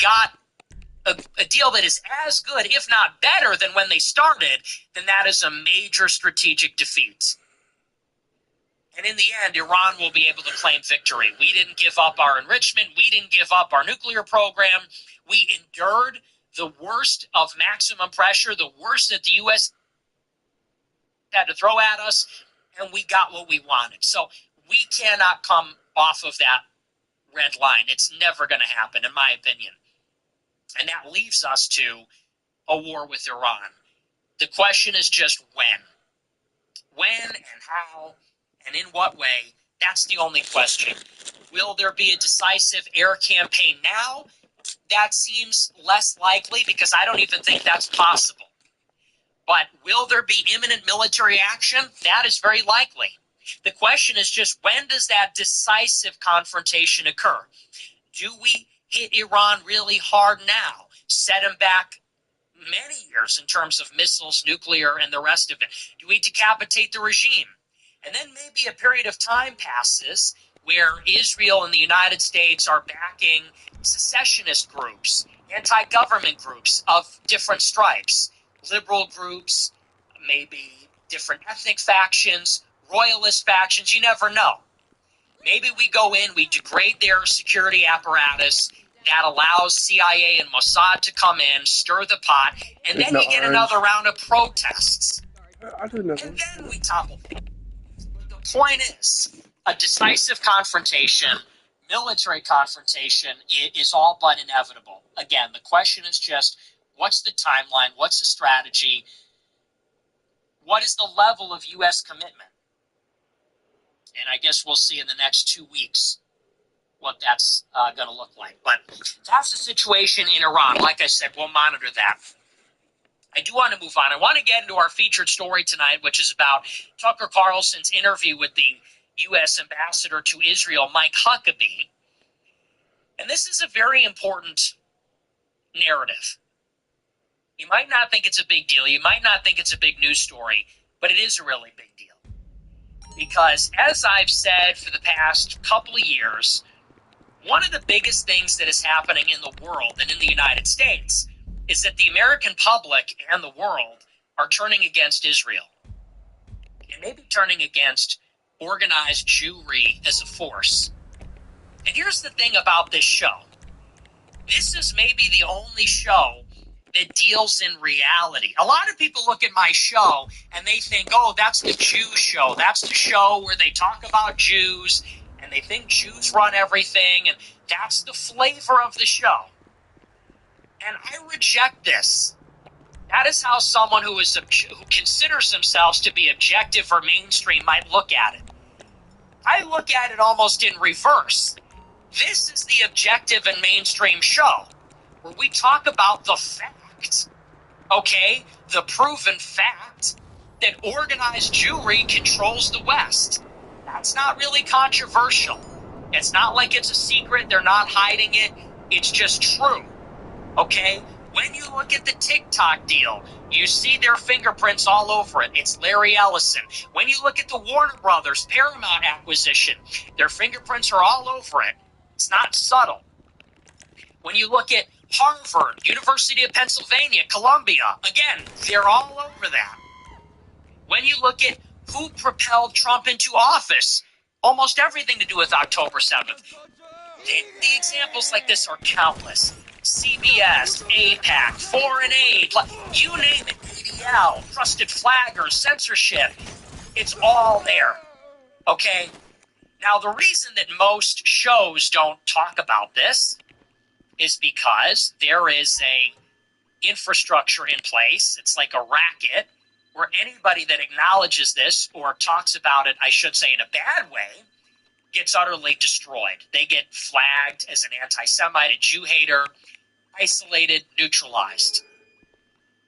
got a deal that is as good, if not better, than when they started, then that is a major strategic defeat. And in the end, Iran will be able to claim victory. We didn't give up our enrichment. We didn't give up our nuclear program. We endured the worst of maximum pressure, the worst that the U.S. had to throw at us, and we got what we wanted. So we cannot come off of that red line. It's never going to happen, in my opinion. And that leaves us to a war with Iran. The question is just when. When and how and in what way, that's the only question. Will there be a decisive air campaign now? That seems less likely because I don't even think that's possible. But will there be imminent military action? That is very likely. The question is just when does that decisive confrontation occur? Do we hit Iran really hard now? Set them back many years in terms of missiles, nuclear, and the rest of it? Do we decapitate the regime? And then maybe a period of time passes where Israel and the United States are backing secessionist groups, anti-government groups of different stripes, liberal groups, maybe different ethnic factions, royalist factions, you never know. Maybe we go in, we degrade their security apparatus, that allows CIA and Mossad to come in, stir the pot, and then we get another round of protests. And then we topple. The point is, a decisive confrontation, military confrontation, is all but inevitable. Again, the question is just, what's the timeline? What's the strategy? What is the level of U.S. commitment? And I guess we'll see in the next 2 weeks what that's going to look like. But that's the situation in Iran. Like I said, we'll monitor that. I do want to move on. I want to get into our featured story tonight, which is about Tucker Carlson's interview with the U.S. ambassador to Israel, Mike Huckabee. And this is a very important narrative. You might not think it's a big deal. You might not think it's a big news story, but it is a really big deal. Because as I've said for the past couple of years, one of the biggest things that is happening in the world and in the United States is that the American public and the world are turning against Israel. And maybe turning against organized Jewry as a force. And here's the thing about this show. This is maybe the only show that deals in reality. A lot of people look at my show and they think, oh, that's the Jew show. That's the show where they talk about Jews and they think Jews run everything, and that's the flavor of the show. And I reject this. That is how someone who considers themselves to be objective or mainstream might look at it. I look at it almost in reverse. This is the objective and mainstream show where we talk about the fact, okay, the proven fact that organized Jewry controls the West. That's not really controversial. It's not like it's a secret. They're not hiding it. It's just true, okay? When you look at the TikTok deal, you see their fingerprints all over it. It's Larry Ellison. When you look at the Warner Brothers Paramount acquisition, their fingerprints are all over it. It's not subtle. When you look at Harvard, University of Pennsylvania, Columbia, again, they're all over that. When you look at who propelled Trump into office, almost everything to do with October 7th. The examples like this are countless. CBS, AIPAC, Foreign Aid, you name it, ADL, Trusted Flaggers, censorship. It's all there, okay? Now, the reason that most shows don't talk about this is because there is a infrastructure in place. It's like a racket where anybody that acknowledges this or talks about it, I should say in a bad way, gets utterly destroyed. They get flagged as an anti-Semite, a Jew hater, isolated, neutralized.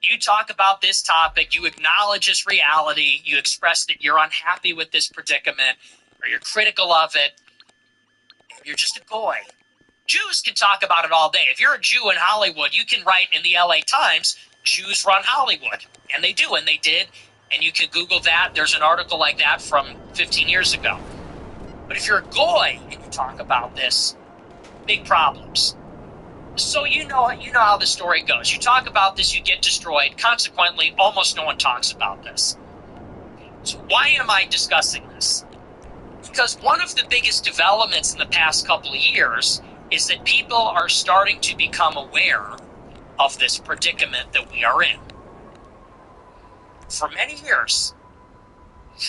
You talk about this topic, you acknowledge its reality, you express that you're unhappy with this predicament, or you're critical of it, and you're just a goy. Jews can talk about it all day. If you're a Jew in Hollywood, you can write in the LA Times, Jews run Hollywood. And they do, and they did. And you can Google that. There's an article like that from 15 years ago. But if you're a goy and you talk about this, big problems. So you know how the story goes. You talk about this, you get destroyed. Consequently, almost no one talks about this. So why am I discussing this? Because one of the biggest developments in the past couple of years is that people are starting to become aware of this predicament that we are in. For many years,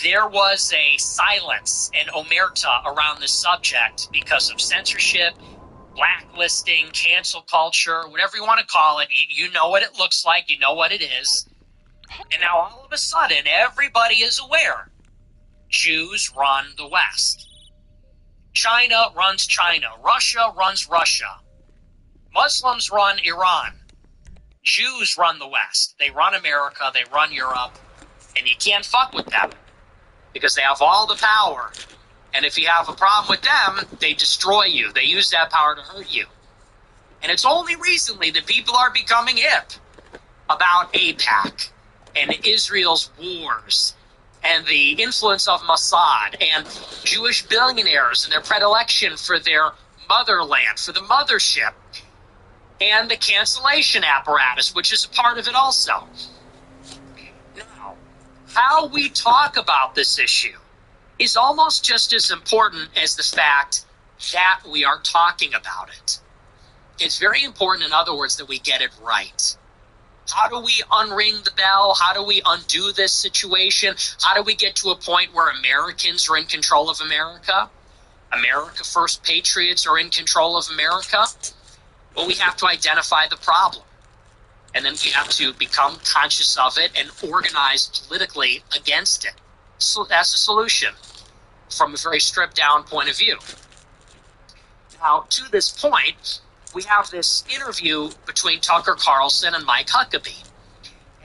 there was a silence and omerta around this subject because of censorship, blacklisting, cancel culture, whatever you want to call it. You know what it looks like, you know what it is. And now all of a sudden, everybody is aware. Jews run the West. China runs China. Russia runs Russia. Muslims run Iran. Jews run the West. They run America. They run Europe. And you can't fuck with them because they have all the power. And if you have a problem with them, they destroy you. They use that power to hurt you. And it's only recently that people are becoming hip about AIPAC and Israel's wars and the influence of Mossad and Jewish billionaires and their predilection for their motherland, for the mothership, and the cancellation apparatus, which is a part of it also. Now, how we talk about this issue is almost just as important as the fact that we are talking about it. It's very important, in other words, that we get it right. How do we unring the bell? How do we undo this situation? How do we get to a point where Americans are in control of America? America First patriots are in control of America? Well, we have to identify the problem. And then we have to become conscious of it and organize politically against it. So that's a solution from a very stripped down point of view. Now, to this point, we have this interview between Tucker Carlson and Mike Huckabee.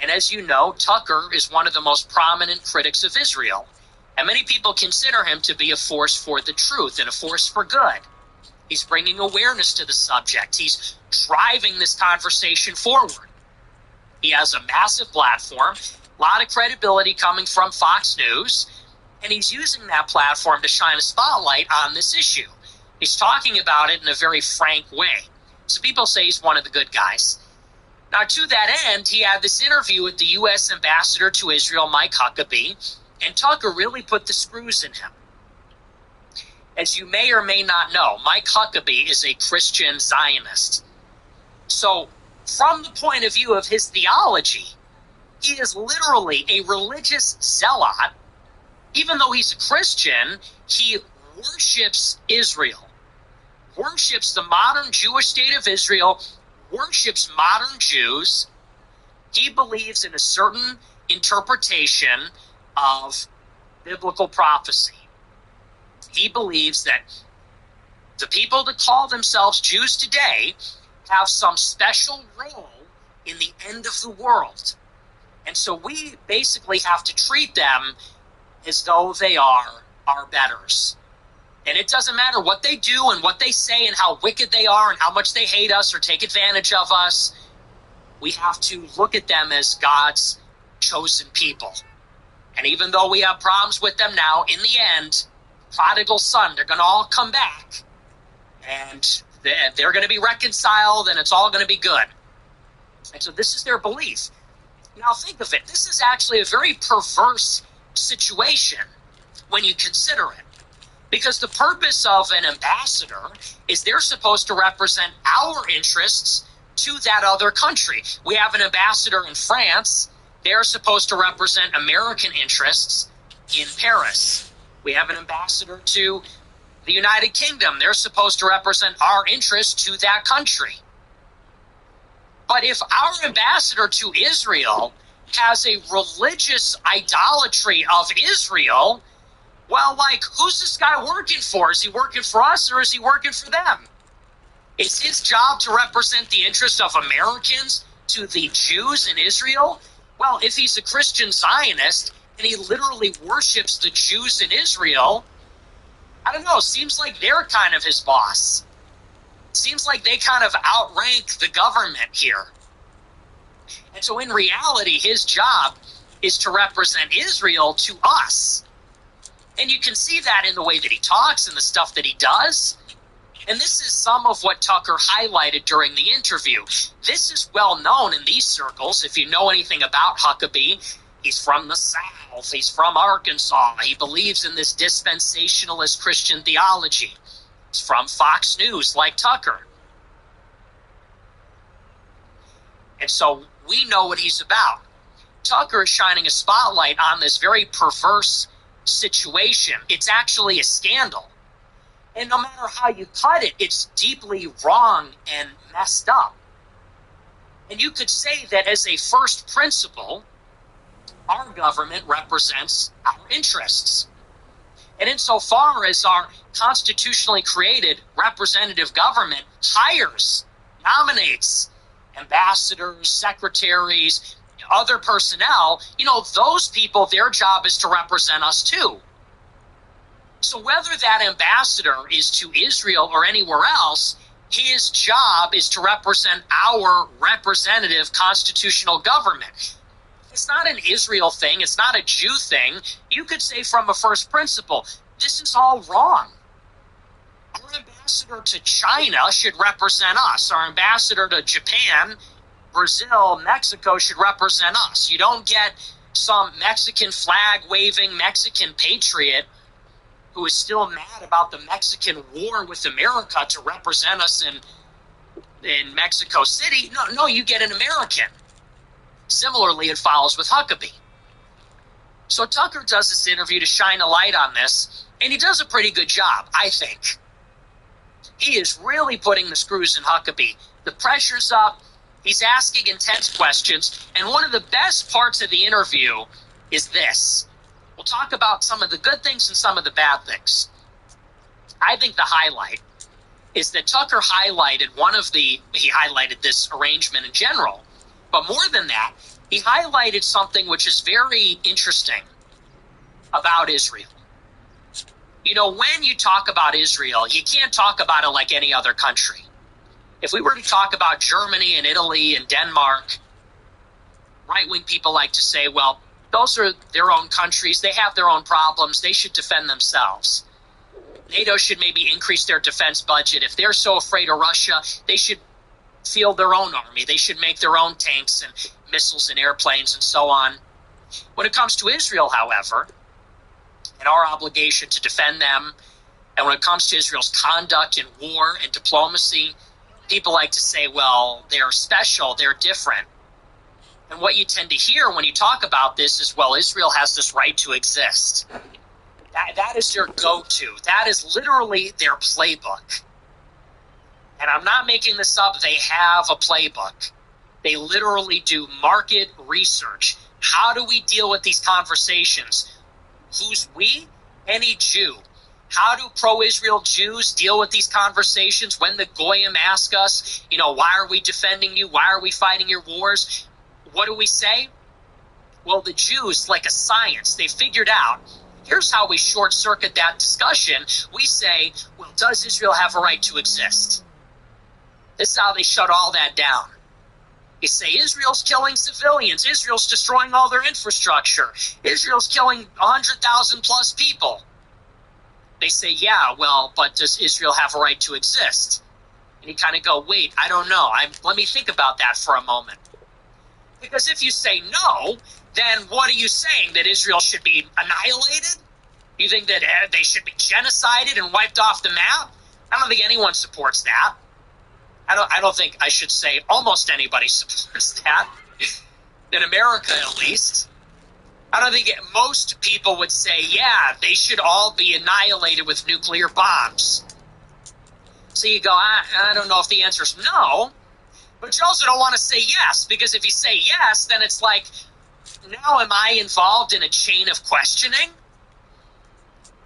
And as you know, Tucker is one of the most prominent critics of Israel. And many people consider him to be a force for the truth and a force for good. He's bringing awareness to the subject. He's driving this conversation forward. He has a massive platform, a lot of credibility coming from Fox News, and he's using that platform to shine a spotlight on this issue. He's talking about it in a very frank way. So people say he's one of the good guys. Now, to that end, he had this interview with the U.S. ambassador to Israel, Mike Huckabee, and Tucker really put the screws in him. As you may or may not know, Mike Huckabee is a Christian Zionist. So, from the point of view of his theology, he is literally a religious zealot. Even though he's a Christian, he worships Israel, worships the modern Jewish state of Israel, worships modern Jews. He believes in a certain interpretation of biblical prophecy. He believes that the people that call themselves Jews today have some special role in the end of the world. And so we basically have to treat them as though they are our betters. And it doesn't matter what they do and what they say and how wicked they are and how much they hate us or take advantage of us. We have to look at them as God's chosen people. And even though we have problems with them now, in the end, prodigal son, they're going to all come back. And they're going to be reconciled and it's all going to be good. And so this is their belief. Now think of it. This is actually a very perverse situation when you consider it. Because the purpose of an ambassador is they're supposed to represent our interests to that other country. We have an ambassador in France. They're supposed to represent American interests in Paris. We have an ambassador to the United Kingdom. They're supposed to represent our interests to that country. But if our ambassador to Israel has a religious idolatry of Israel, well, like, who's this guy working for? Is he working for us or is he working for them? Is his job to represent the interests of Americans to the Jews in Israel? Well, if he's a Christian Zionist and he literally worships the Jews in Israel, I don't know, seems like they're kind of his boss. Seems like they kind of outrank the government here. And so in reality, his job is to represent Israel to us. And you can see that in the way that he talks and the stuff that he does. And this is some of what Tucker highlighted during the interview. This is well known in these circles. If you know anything about Huckabee, he's from the South. He's from Arkansas. He believes in this dispensationalist Christian theology. He's from Fox News, like Tucker. And so we know what he's about. Tucker is shining a spotlight on this very perverse situation. It's actually a scandal. And no matter how you cut it, it's deeply wrong and messed up. And you could say that as a first principle, our government represents our interests. And insofar as our constitutionally created representative government hires, nominates ambassadors, secretaries, other personnel, those people, their job is to represent us too. So whether that ambassador is to Israel or anywhere else, his job is to represent our representative constitutional government. It's not an Israel thing. It's not a Jew thing. You could say from a first principle, this is all wrong. Our ambassador to China should represent us. Our ambassador to Japan, Brazil, Mexico should represent us. You don't get some Mexican flag-waving Mexican patriot who is still mad about the Mexican war with America to represent us in Mexico City. No, you get an American. Similarly, it follows with Huckabee. So Tucker does this interview to shine a light on this, and he does a pretty good job, I think. He is really putting the screws in Huckabee. The pressure's up. He's asking intense questions, and one of the best parts of the interview is this. We'll talk about some of the good things and some of the bad things. I think the highlight is that Tucker highlighted he highlighted this arrangement in general, but more than that, he highlighted something which is very interesting about Israel. When you talk about Israel, you can't talk about it like any other country. If we were to talk about Germany and Italy and Denmark, right-wing people like to say, well, those are their own countries. They have their own problems. They should defend themselves. NATO should maybe increase their defense budget. If they're so afraid of Russia, they should field their own army. They should make their own tanks and missiles and airplanes and so on. When it comes to Israel, however, and our obligation to defend them, and when it comes to Israel's conduct in war and diplomacy, people like to say, well, they're special, they're different. And what you tend to hear when you talk about this is, well, Israel has this right to exist. That is their go-to. That is literally their playbook. And I'm not making this up. They have a playbook. They literally do market research. How do we deal with these conversations? Who's we? Any Jew. How do pro-Israel Jews deal with these conversations when the Goyim ask us, why are we defending you? Why are we fighting your wars? What do we say? Well, the Jews, like a science, they figured out, here's how we short-circuit that discussion. We say, well, does Israel have a right to exist? This is how they shut all that down. You say Israel's killing civilians. Israel's destroying all their infrastructure. Israel's killing 100,000 plus people. They say, yeah, well, but does Israel have a right to exist? And you kind of go, wait, I don't know. Let me think about that for a moment. Because if you say no, then what are you saying? That Israel should be annihilated? You think that they should be genocided and wiped off the map? I don't think anyone supports that. I don't think I should say almost anybody supports that. In America, at least. I don't think most people would say, yeah, they should all be annihilated with nuclear bombs. So you go, I don't know if the answer is no. But you also don't want to say yes, because if you say yes, then it's like, now am I involved in a chain of questioning?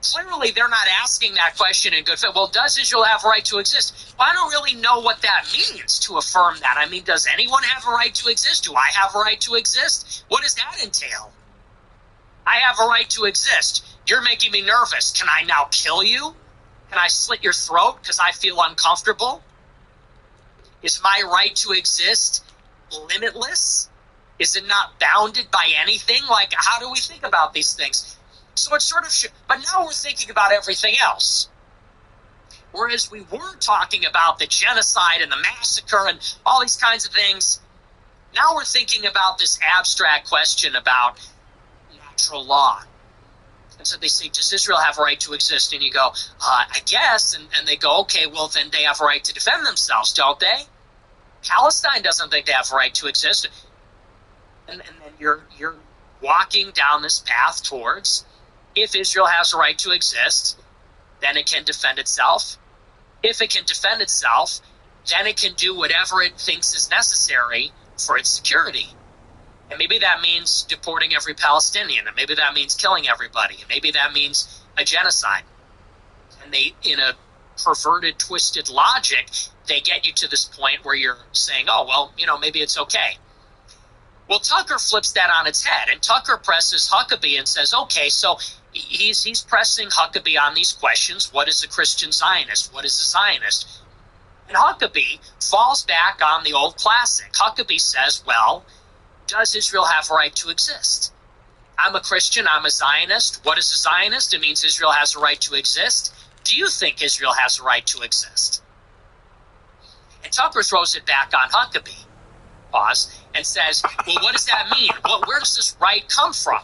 Clearly, they're not asking that question in good faith. Well, does Israel have a right to exist? Well, I don't really know what that means to affirm that. I mean, does anyone have a right to exist? Do I have a right to exist? What does that entail? I have a right to exist. You're making me nervous. Can I now kill you? Can I slit your throat because I feel uncomfortable? Is my right to exist limitless? Is it not bounded by anything? Like, how do we think about these things? So it's sort of, but now we're thinking about everything else. Whereas we were talking about the genocide and the massacre and all these kinds of things, now we're thinking about this abstract question about natural law. And so they say, does Israel have a right to exist? And you go, I guess. And they go, okay, well, then they have a right to defend themselves, don't they? Palestine doesn't think they have a right to exist. And then you're walking down this path towards, if Israel has a right to exist, then it can defend itself. If it can defend itself, then it can do whatever it thinks is necessary for its security. And maybe that means deporting every Palestinian, and maybe that means killing everybody, and maybe that means a genocide. And they, in a perverted, twisted logic, they get you to this point where you're saying, oh, well, maybe it's okay. Well, Tucker flips that on its head, and Tucker presses Huckabee and says, okay, so he's pressing Huckabee on these questions. What is a Christian Zionist? What is a Zionist? And Huckabee falls back on the old classic. Huckabee says, well, does Israel have a right to exist? I'm a Christian. I'm a Zionist. What is a Zionist? It means Israel has a right to exist. Do you think Israel has a right to exist? And Tucker throws it back on Huckabee, and says, well, what does that mean? Where does this right come from?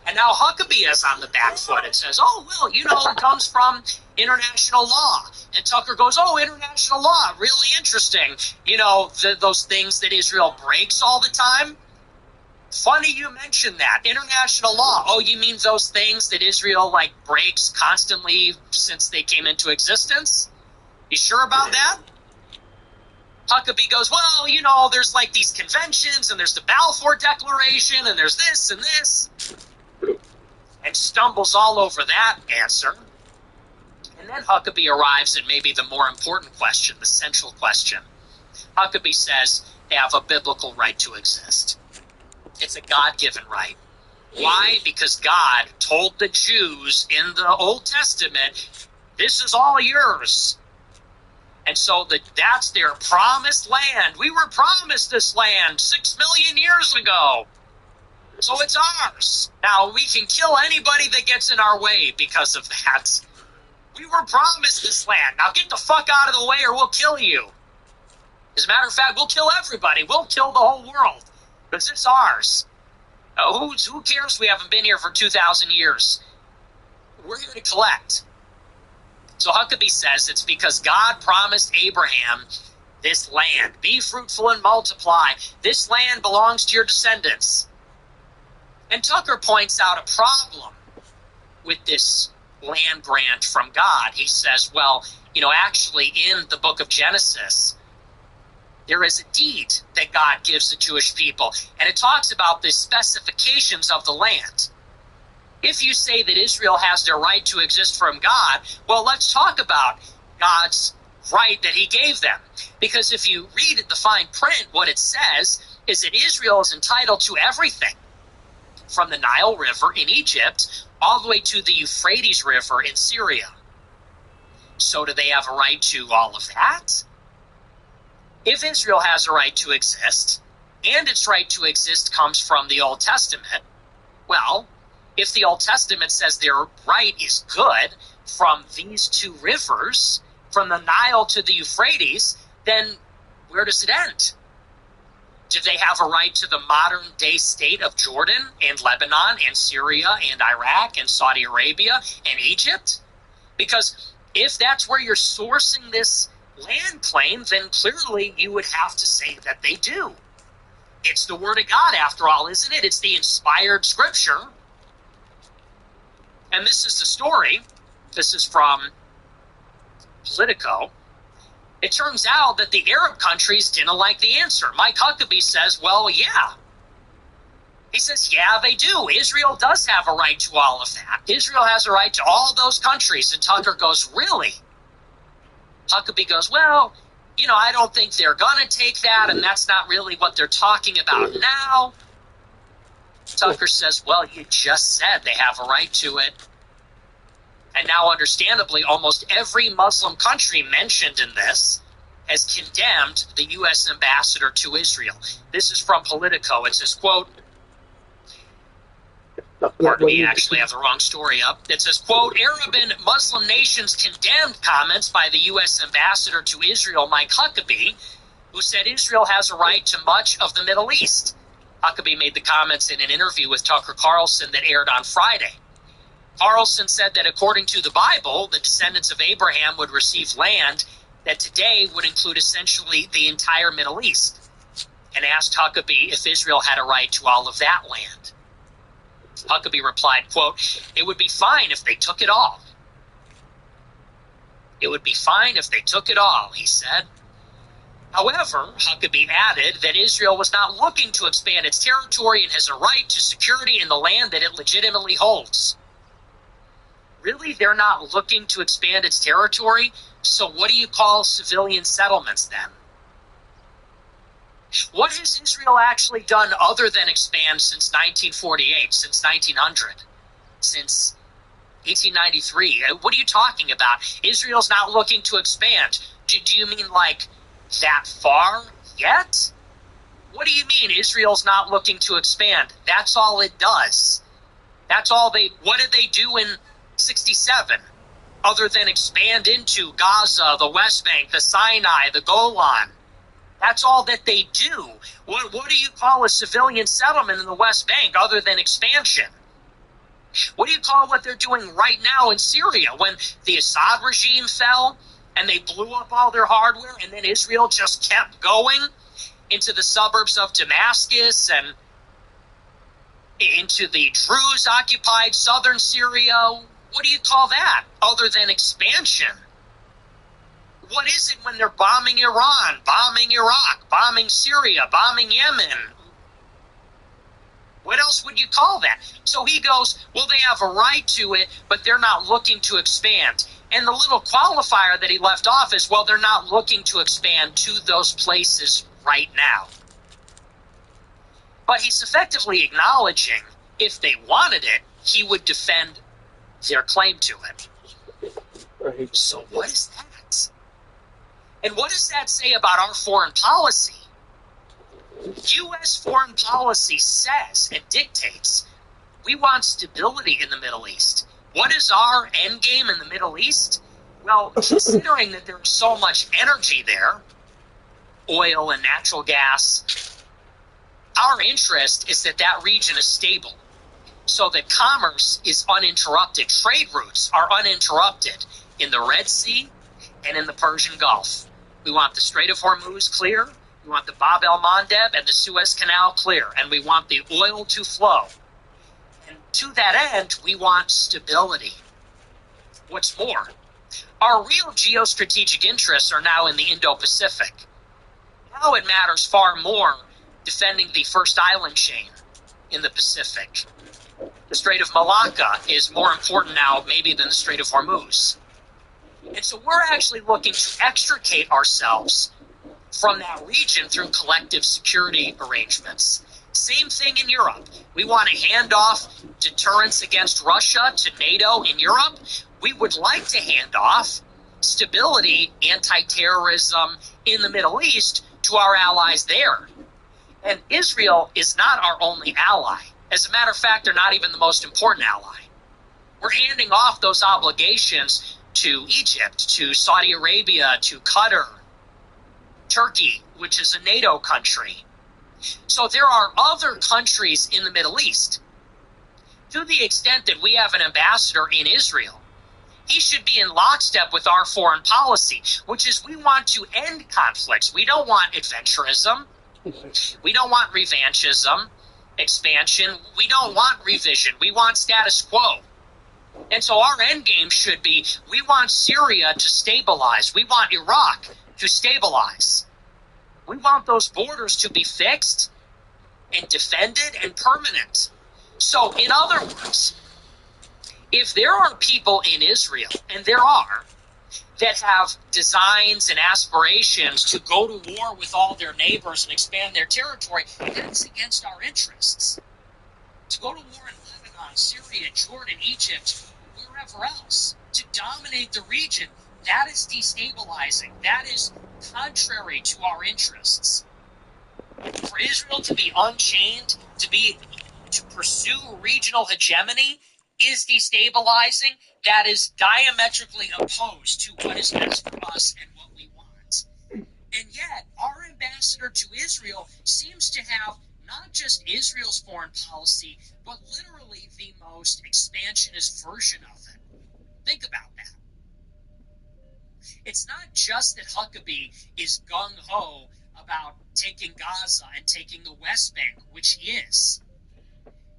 And now Huckabee is on the back foot and says, oh, well, it comes from international law. And Tucker goes, oh, international law, really interesting. Those things that Israel breaks all the time. Funny you mentioned that. International law. Oh, you mean those things that Israel, breaks constantly since they came into existence? You sure about that? Huckabee goes, well, there's these conventions, and there's the Balfour Declaration, and there's this and this. And stumbles all over that answer. And then Huckabee arrives at maybe the more important question, the central question. Huckabee says they have a biblical right to exist. It's a God-given right. Why? Because God told the Jews in the Old Testament, this is all yours. And so that's their promised land. We were promised this land 6 million years ago. So it's ours. Now, we can kill anybody that gets in our way because of that. We were promised this land. Now get the fuck out of the way or we'll kill you. As a matter of fact, we'll kill everybody. We'll kill the whole world because it's ours. Who cares we haven't been here for 2,000 years? We're here to collect. So Huckabee says it's because God promised Abraham this land. Be fruitful and multiply. This land belongs to your descendants. And Tucker points out a problem with this land grant from God. He says, well, actually in the book of Genesis, there is a deed that God gives the Jewish people, and it talks about the specifications of the land. If you say that Israel has their right to exist from God, well, let's talk about God's right that he gave them. Because if you read the fine print, what it says is that Israel is entitled to everything from the Nile River in Egypt all the way to the Euphrates River in Syria. So do they have a right to all of that? If Israel has a right to exist, and its right to exist comes from the Old Testament, well, if the Old Testament says their right is good from these two rivers, from the Nile to the Euphrates, then where does it end? Do they have a right to the modern-day state of Jordan and Lebanon and Syria and Iraq and Saudi Arabia and Egypt? Because if that's where you're sourcing this land claim, then clearly you would have to say that they do. It's the Word of God, after all, isn't it? It's the inspired Scripture. And this is the story. This is from Politico. It turns out that the Arab countries didn't like the answer. Mike Huckabee says, well, yeah. He says, yeah, they do. Israel does have a right to all of that. Israel has a right to all those countries. And Tucker goes, really? Huckabee goes, well, I don't think they're going to take that, and that's not really what they're talking about now. Tucker says, well, you just said they have a right to it. And now, understandably, almost every Muslim country mentioned in this has condemned the U.S. ambassador to Israel. This is from Politico. It says, quote, Pardon me, actually I have the wrong story up. It says, quote, Arab and Muslim nations condemned comments by the U.S. ambassador to Israel, Mike Huckabee, who said Israel has a right to much of the Middle East. Huckabee made the comments in an interview with Tucker Carlson that aired on Friday. Carlson said that according to the Bible, the descendants of Abraham would receive land that today would include essentially the entire Middle East, and asked Huckabee if Israel had a right to all of that land. Huckabee replied, quote, it would be fine if they took it all. It would be fine if they took it all, he said. However, Huckabee added that Israel was not looking to expand its territory and has a right to security in the land that it legitimately holds. Really? They're not looking to expand its territory? So what do you call civilian settlements then? What has Israel actually done other than expand since 1948, since 1900, since 1893? What are you talking about? Israel's not looking to expand. Do you mean like that far yet? What do you mean Israel's not looking to expand? That's all it does. That's all what did they do in 67 other than expand into Gaza, the West Bank, the Sinai, the Golan? That's all that they do. What do you call a civilian settlement in the West Bank other than expansion? What do you call what they're doing right now in Syria when the Assad regime fell and they blew up all their hardware and then Israel just kept going into the suburbs of Damascus and into the Druze-occupied southern Syria? What do you call that other than expansion? What is it when they're bombing Iran, bombing Iraq, bombing Syria, bombing Yemen? What else would you call that? So he goes, well, they have a right to it, but they're not looking to expand. And the little qualifier that he left off is, well, they're not looking to expand to those places right now. But he's effectively acknowledging if they wanted it, he would defend their claim to it. Right. So what is that? And what does that say about our foreign policy? U.S. foreign policy says and dictates we want stability in the Middle East. What is our end game in the Middle East? Well, considering that there's so much energy there, oil and natural gas, our interest is that that region is stable so that commerce is uninterrupted. Trade routes are uninterrupted in the Red Sea and in the Persian Gulf. We want the Strait of Hormuz clear. We want the Bab el-Mandeb and the Suez Canal clear. And we want the oil to flow. And to that end, we want stability. What's more, our real geostrategic interests are now in the Indo-Pacific. Now it matters far more defending the first island chain in the Pacific. The Strait of Malacca is more important now maybe than the Strait of Hormuz. And so we're actually looking to extricate ourselves from that region through collective security arrangements. Same thing in Europe. We want to hand off deterrence against Russia to NATO in Europe. We would like to hand off stability, anti-terrorism in the Middle East to our allies there. And Israel is not our only ally. As a matter of fact, they're not even the most important ally. We're handing off those obligations to Egypt, to Saudi Arabia, to Qatar, Turkey, which is a NATO country. So there are other countries in the Middle East. To the extent that we have an ambassador in Israel, he should be in lockstep with our foreign policy, which is we want to end conflicts. We don't want adventurism. We don't want revanchism, expansion. We don't want revision. We want status quo. And so our end game should be, we want Syria to stabilize. We want Iraq to stabilize. We want those borders to be fixed and defended and permanent. So in other words, if there are people in Israel, and there are, that have designs and aspirations to go to war with all their neighbors and expand their territory, that's against our interests. To go to war in Lebanon, Syria, Jordan, Egypt, wherever else, to dominate the region, that is destabilizing. That is contrary to our interests. For Israel to be unchained, to to pursue regional hegemony is destabilizing. That is diametrically opposed to what is best for us and what we want. And yet, our ambassador to Israel seems to have not just Israel's foreign policy, but literally the most expansionist version of it. Think about that. It's not just that Huckabee is gung-ho about taking Gaza and taking the West Bank, which he is.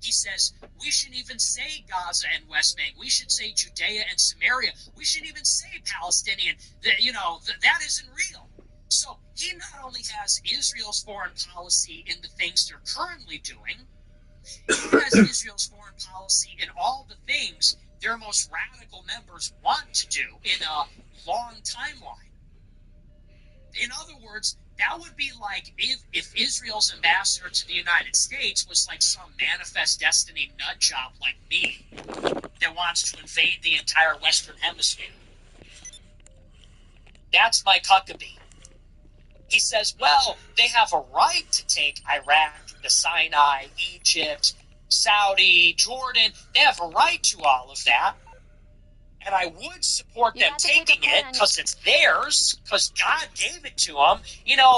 He says, we shouldn't even say Gaza and West Bank. We should say Judea and Samaria. We shouldn't even say Palestinian. That isn't real. So he not only has Israel's foreign policy in the things they're currently doing, he has Israel's foreign policy in all the things their most radical members want to do in a long timeline. In other words, that would be like if Israel's ambassador to the United States was like some manifest destiny nut job like me that wants to invade the entire Western Hemisphere. That's Mike Huckabee. He says, well, they have a right to take Iraq, the Sinai, Egypt, Saudi, Jordan. They have a right to all of that. And I would support them taking it because it's theirs, because God gave it to them,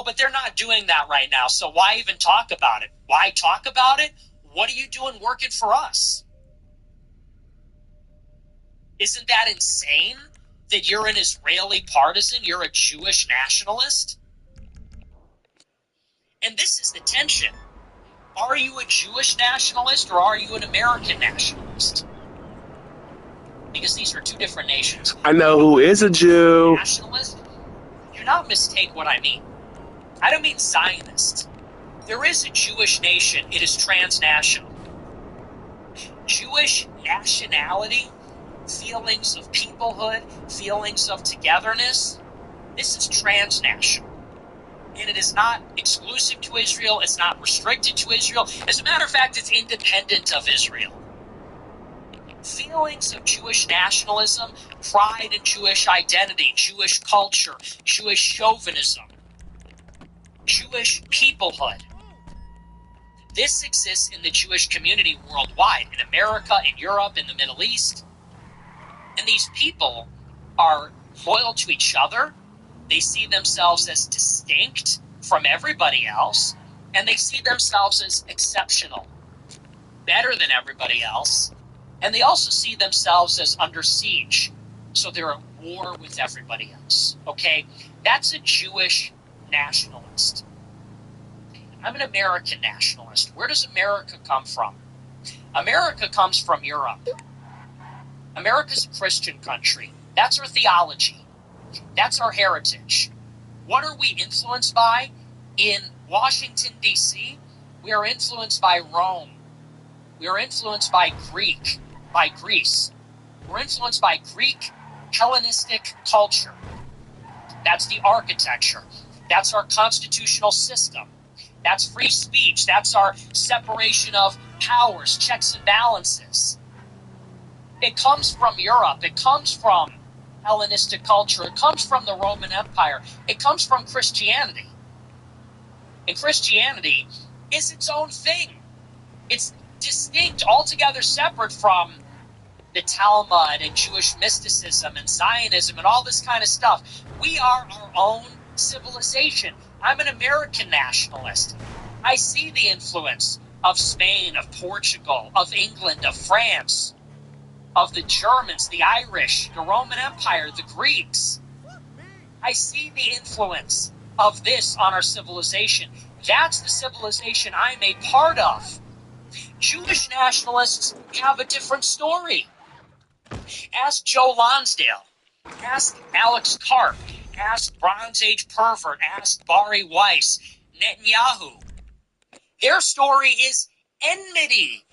but they're not doing that right now. So why even talk about it? Why talk about it? What are you doing working for us? Isn't that insane that you're an Israeli partisan? You're a Jewish nationalist? And this is the tension. Are you a Jewish nationalist or are you an American nationalist? Because these are two different nations. I know who is a Jew. Nationalist? Do not mistake what I mean. I don't mean Zionist. There is a Jewish nation. It is transnational. Jewish nationality, feelings of peoplehood, feelings of togetherness, this is transnational. And it is not exclusive to Israel. It's not restricted to Israel. As a matter of fact, it's independent of Israel. Feelings of Jewish nationalism, pride in Jewish identity, Jewish culture, Jewish chauvinism, Jewish peoplehood. This exists in the Jewish community worldwide, in America, in Europe, in the Middle East. And these people are loyal to each other. They see themselves as distinct from everybody else, and they see themselves as exceptional, better than everybody else. And they also see themselves as under siege. So they're at war with everybody else. Okay? That's a Jewish nationalist. I'm an American nationalist. Where does America come from? America comes from Europe. America's a Christian country. That's our theology. That's our heritage. What are we influenced by? In Washington, D.C., we are influenced by Rome. We are influenced by Greece. We're influenced by Greek Hellenistic culture. That's the architecture. That's our constitutional system. That's free speech. That's our separation of powers, checks and balances. It comes from Europe. It comes from Hellenistic culture. It comes from the Roman Empire. It comes from Christianity. And Christianity is its own thing. It's distinct, altogether separate from the Talmud and Jewish mysticism and Zionism and all this kind of stuff. We are our own civilization. I'm an American nationalist. I see the influence of Spain, of Portugal, of England, of France, of the Germans, the Irish, the Roman Empire, the Greeks. I see the influence of this on our civilization. That's the civilization I'm a part of. Jewish nationalists have a different story. Ask Joe Lonsdale. Ask Alex Karp. Ask Bronze Age Pervert. Ask Bari Weiss. Netanyahu. Their story is enmity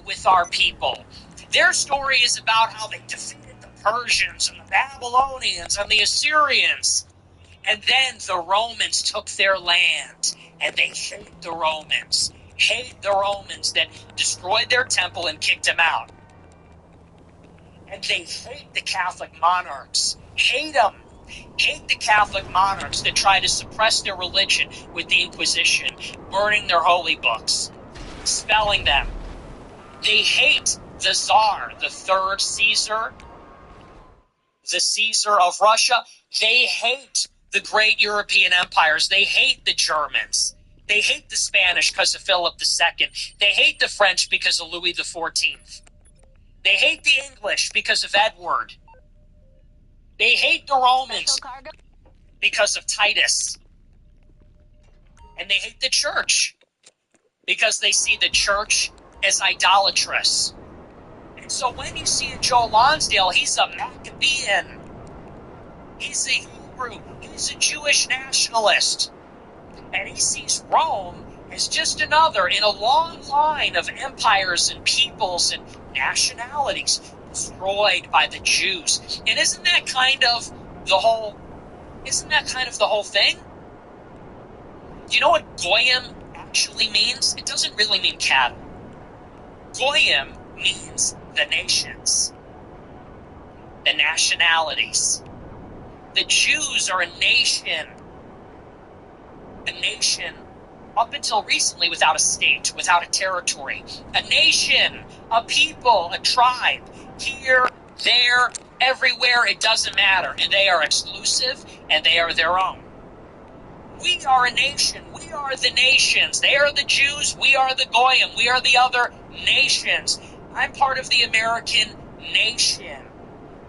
with our people. Their story is about how they defeated the Persians and the Babylonians and the Assyrians. And then the Romans took their land, and they hate the Romans. Hate the Romans that destroyed their temple and kicked them out. And they hate the Catholic monarchs. Hate them. Hate the Catholic monarchs that try to suppress their religion with the Inquisition, burning their holy books, expelling them, They hate the Tsar, the third Caesar, the Caesar of Russia. They hate the great European empires. They hate the Germans. They hate the Spanish because of Philip II. They hate the French because of Louis XIV. They hate the English because of Edward. They hate the Romans because of Titus. And they hate the church because they see the church as idolatrous. And so when you see a Joe Lonsdale, he's a Maccabean. He's a Hebrew. He's a Jewish nationalist. And he sees Rome as just another in a long line of empires and peoples and nationalities destroyed by the Jews. And isn't that kind of the whole thing? Do you know what Goyim actually means? It doesn't really mean cattle. Goyim means the nations, the nationalities. The Jews are a nation up until recently without a state, without a territory. A nation, a people, a tribe. Here, there, everywhere, it doesn't matter. And they are exclusive and they are their own. We are a nation. We are the nations. They are the Jews. We are the Goyim. We are the other nations. I'm part of the American nation.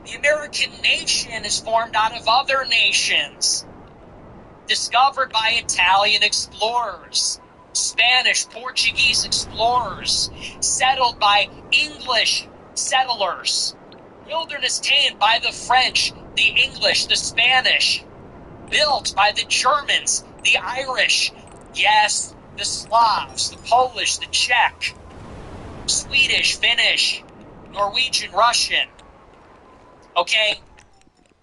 The American nation is formed out of other nations, discovered by Italian explorers, Spanish, Portuguese explorers, settled by English settlers, wilderness tamed by the French, the English, the Spanish, built by the Germans, the Irish, yes, the Slavs, the Polish, the Czech, Swedish, Finnish, Norwegian, Russian. Okay?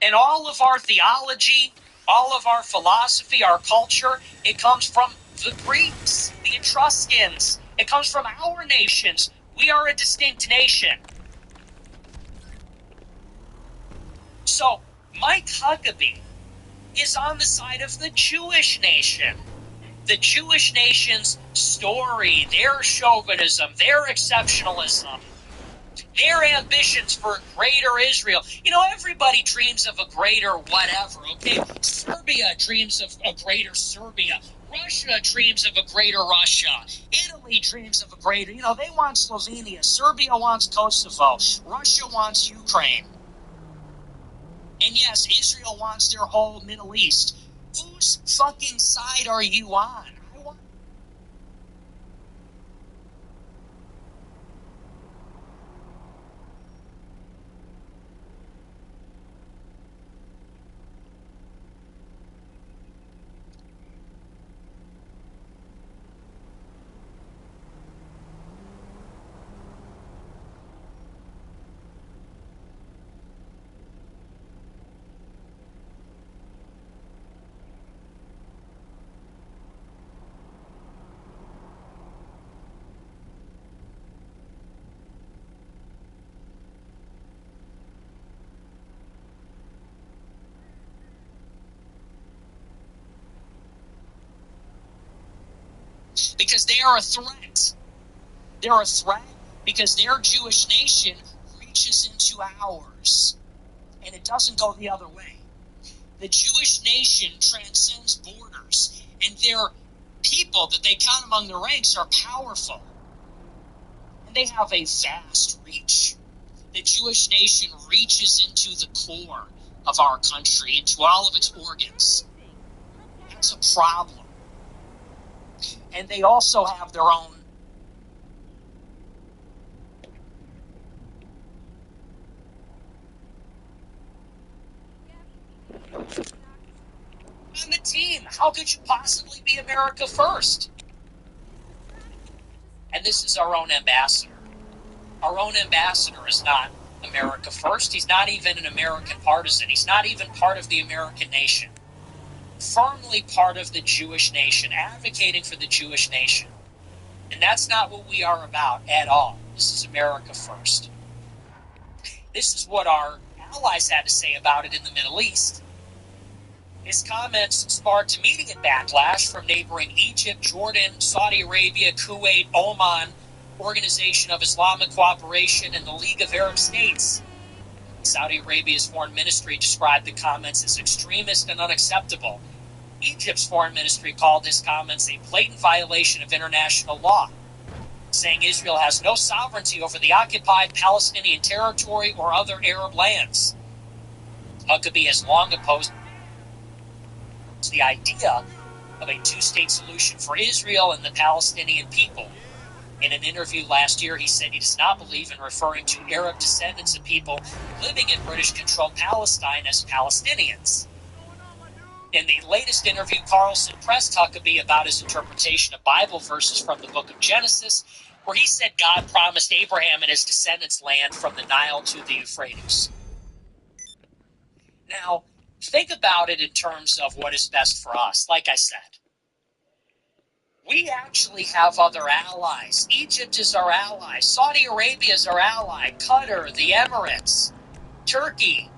And all of our theology, all of our philosophy, our culture, it comes from the Greeks, the Etruscans. It comes from our nations. We are a distinct nation. So, Mike Huckabee is on the side of the Jewish nation. The Jewish nation's story, their chauvinism, their exceptionalism, their ambitions for a greater Israel. You know, everybody dreams of a greater whatever, okay? Serbia dreams of a greater Serbia. Russia dreams of a greater Russia. Italy dreams of a greater, they want Slovenia. Serbia wants Kosovo. Russia wants Ukraine. And yes, Israel wants their whole Middle East. Whose fucking side are you on? Because they are a threat. They're a threat because their Jewish nation reaches into ours. And it doesn't go the other way. The Jewish nation transcends borders. And their people that they count among the ranks are powerful. And they have a vast reach. The Jewish nation reaches into the core of our country, into all of its organs. That's a problem. And they also have their own on the team. How could you possibly be America first? And this is our own ambassador. Our own ambassador is not America first. He's not even an American partisan. He's not even part of the American nation. Firmly part of the Jewish nation, advocating for the Jewish nation. And that's not what we are about at all. This is America first. This is what our allies had to say about it in the Middle East. His comments sparked immediate backlash from neighboring Egypt, Jordan, Saudi Arabia, Kuwait, Oman, Organization of Islamic Cooperation, and the League of Arab States. Saudi Arabia's foreign ministry described the comments as extremist and unacceptable. Egypt's foreign ministry called his comments a blatant violation of international law, saying Israel has no sovereignty over the occupied Palestinian territory or other Arab lands. Huckabee has long opposed the idea of a two-state solution for Israel and the Palestinian people. In an interview last year, he said he does not believe in referring to Arab descendants of people living in British-controlled Palestine as Palestinians. In the latest interview, Carlson pressed Huckabee about his interpretation of Bible verses from the book of Genesis, where he said God promised Abraham and his descendants land from the Nile to the Euphrates. Now, think about it in terms of what is best for us. Like I said, we actually have other allies. Egypt is our ally. Saudi Arabia is our ally. Qatar, the Emirates, Turkey,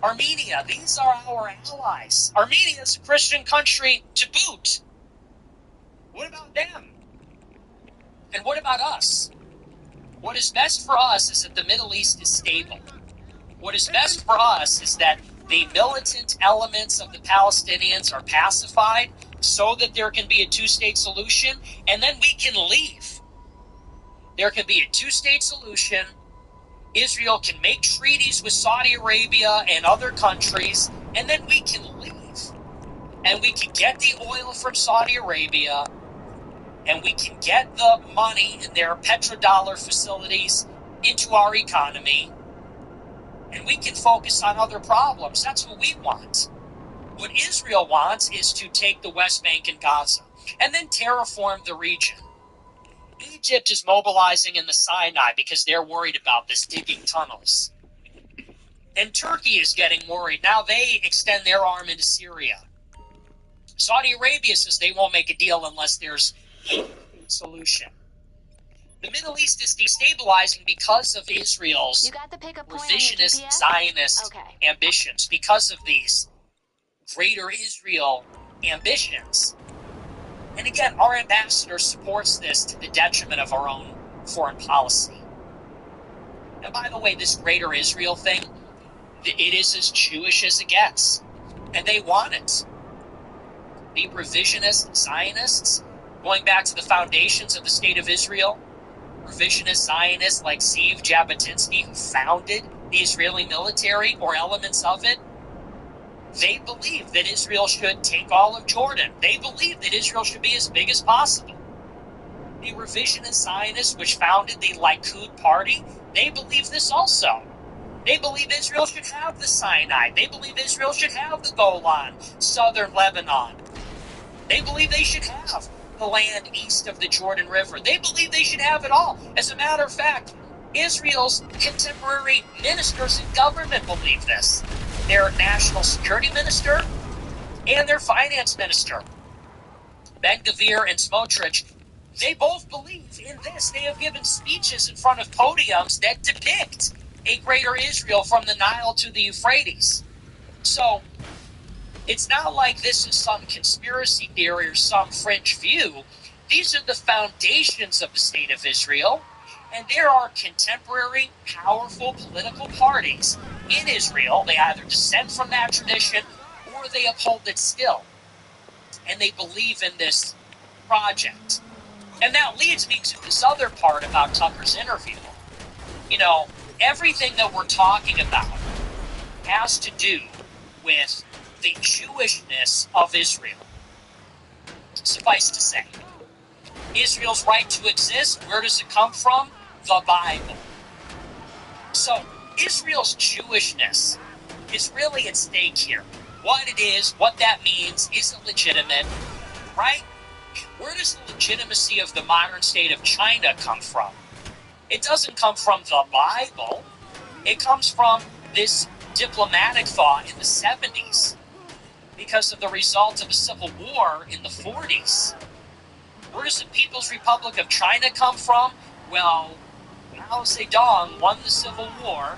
Armenia. These are our allies. Armenia is a Christian country to boot. What about them? And what about us? What is best for us is that the Middle East is stable. What is best for us is that the militant elements of the Palestinians are pacified so that there can be a two-state solution, and then we can leave. There can be a two-state solution. Israel can make treaties with Saudi Arabia and other countries, and then we can leave. And we can get the oil from Saudi Arabia, and we can get the money in their petrodollar facilities into our economy, and we can focus on other problems. That's what we want. What Israel wants is to take the West Bank and Gaza and then terraform the region. Egypt is mobilizing in the Sinai because they're worried about this, digging tunnels. And Turkey is getting worried. Now they extend their arm into Syria. Saudi Arabia says they won't make a deal unless there's a solution. The Middle East is destabilizing because of Israel's revisionist Zionist ambitions, because of these greater Israel ambitions. And again, our ambassador supports this to the detriment of our own foreign policy. And by the way, this greater Israel thing, it is as Jewish as it gets. And they want it. The revisionist Zionists, going back to the foundations of the State of Israel, revisionist Zionists like Zeev Jabotinsky, who founded the Israeli military or elements of it, they believe that Israel should take all of Jordan. They believe that Israel should be as big as possible. The revisionist Zionists, which founded the Likud party, they believe this also. They believe Israel should have the Sinai. They believe Israel should have the Golan, southern Lebanon. They believe they should have the land east of the Jordan River. They believe they should have it all. As a matter of fact, Israel's contemporary ministers in government believe this. Their national security minister and their finance minister, Ben-Gvir and Smotrich, they both believe in this. They have given speeches in front of podiums that depict a greater Israel from the Nile to the Euphrates. So it's not like this is some conspiracy theory or some fringe view. These are the foundations of the State of Israel, and there are contemporary, powerful political parties in Israel. They either descend from that tradition or they uphold it still. And they believe in this project. And that leads me to this other part about Tucker's interview. You know, everything that we're talking about has to do with the Jewishness of Israel. Suffice to say, Israel's right to exist, where does it come from? The Bible. So, Israel's Jewishness is really at stake here. What it is, what that means, is it legitimate, right? Where does the legitimacy of the modern state of China come from? It doesn't come from the Bible. It comes from this diplomatic thought in the 70s because of the result of a civil war in the 40s. Where does the People's Republic of China come from? Well, Mao Zedong won the Civil War,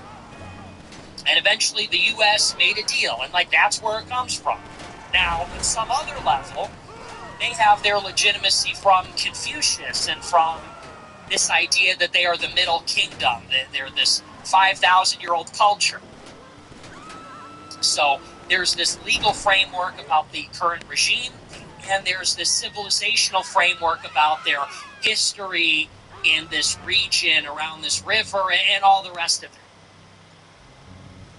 and eventually the U.S. made a deal, and that's where it comes from. Now, at some other level, they have their legitimacy from Confucius and from this idea that they are the Middle Kingdom, that they're this 5,000-year-old culture. So there's this legal framework about the current regime, and there's this civilizational framework about their history in this region, around this river, and all the rest of it.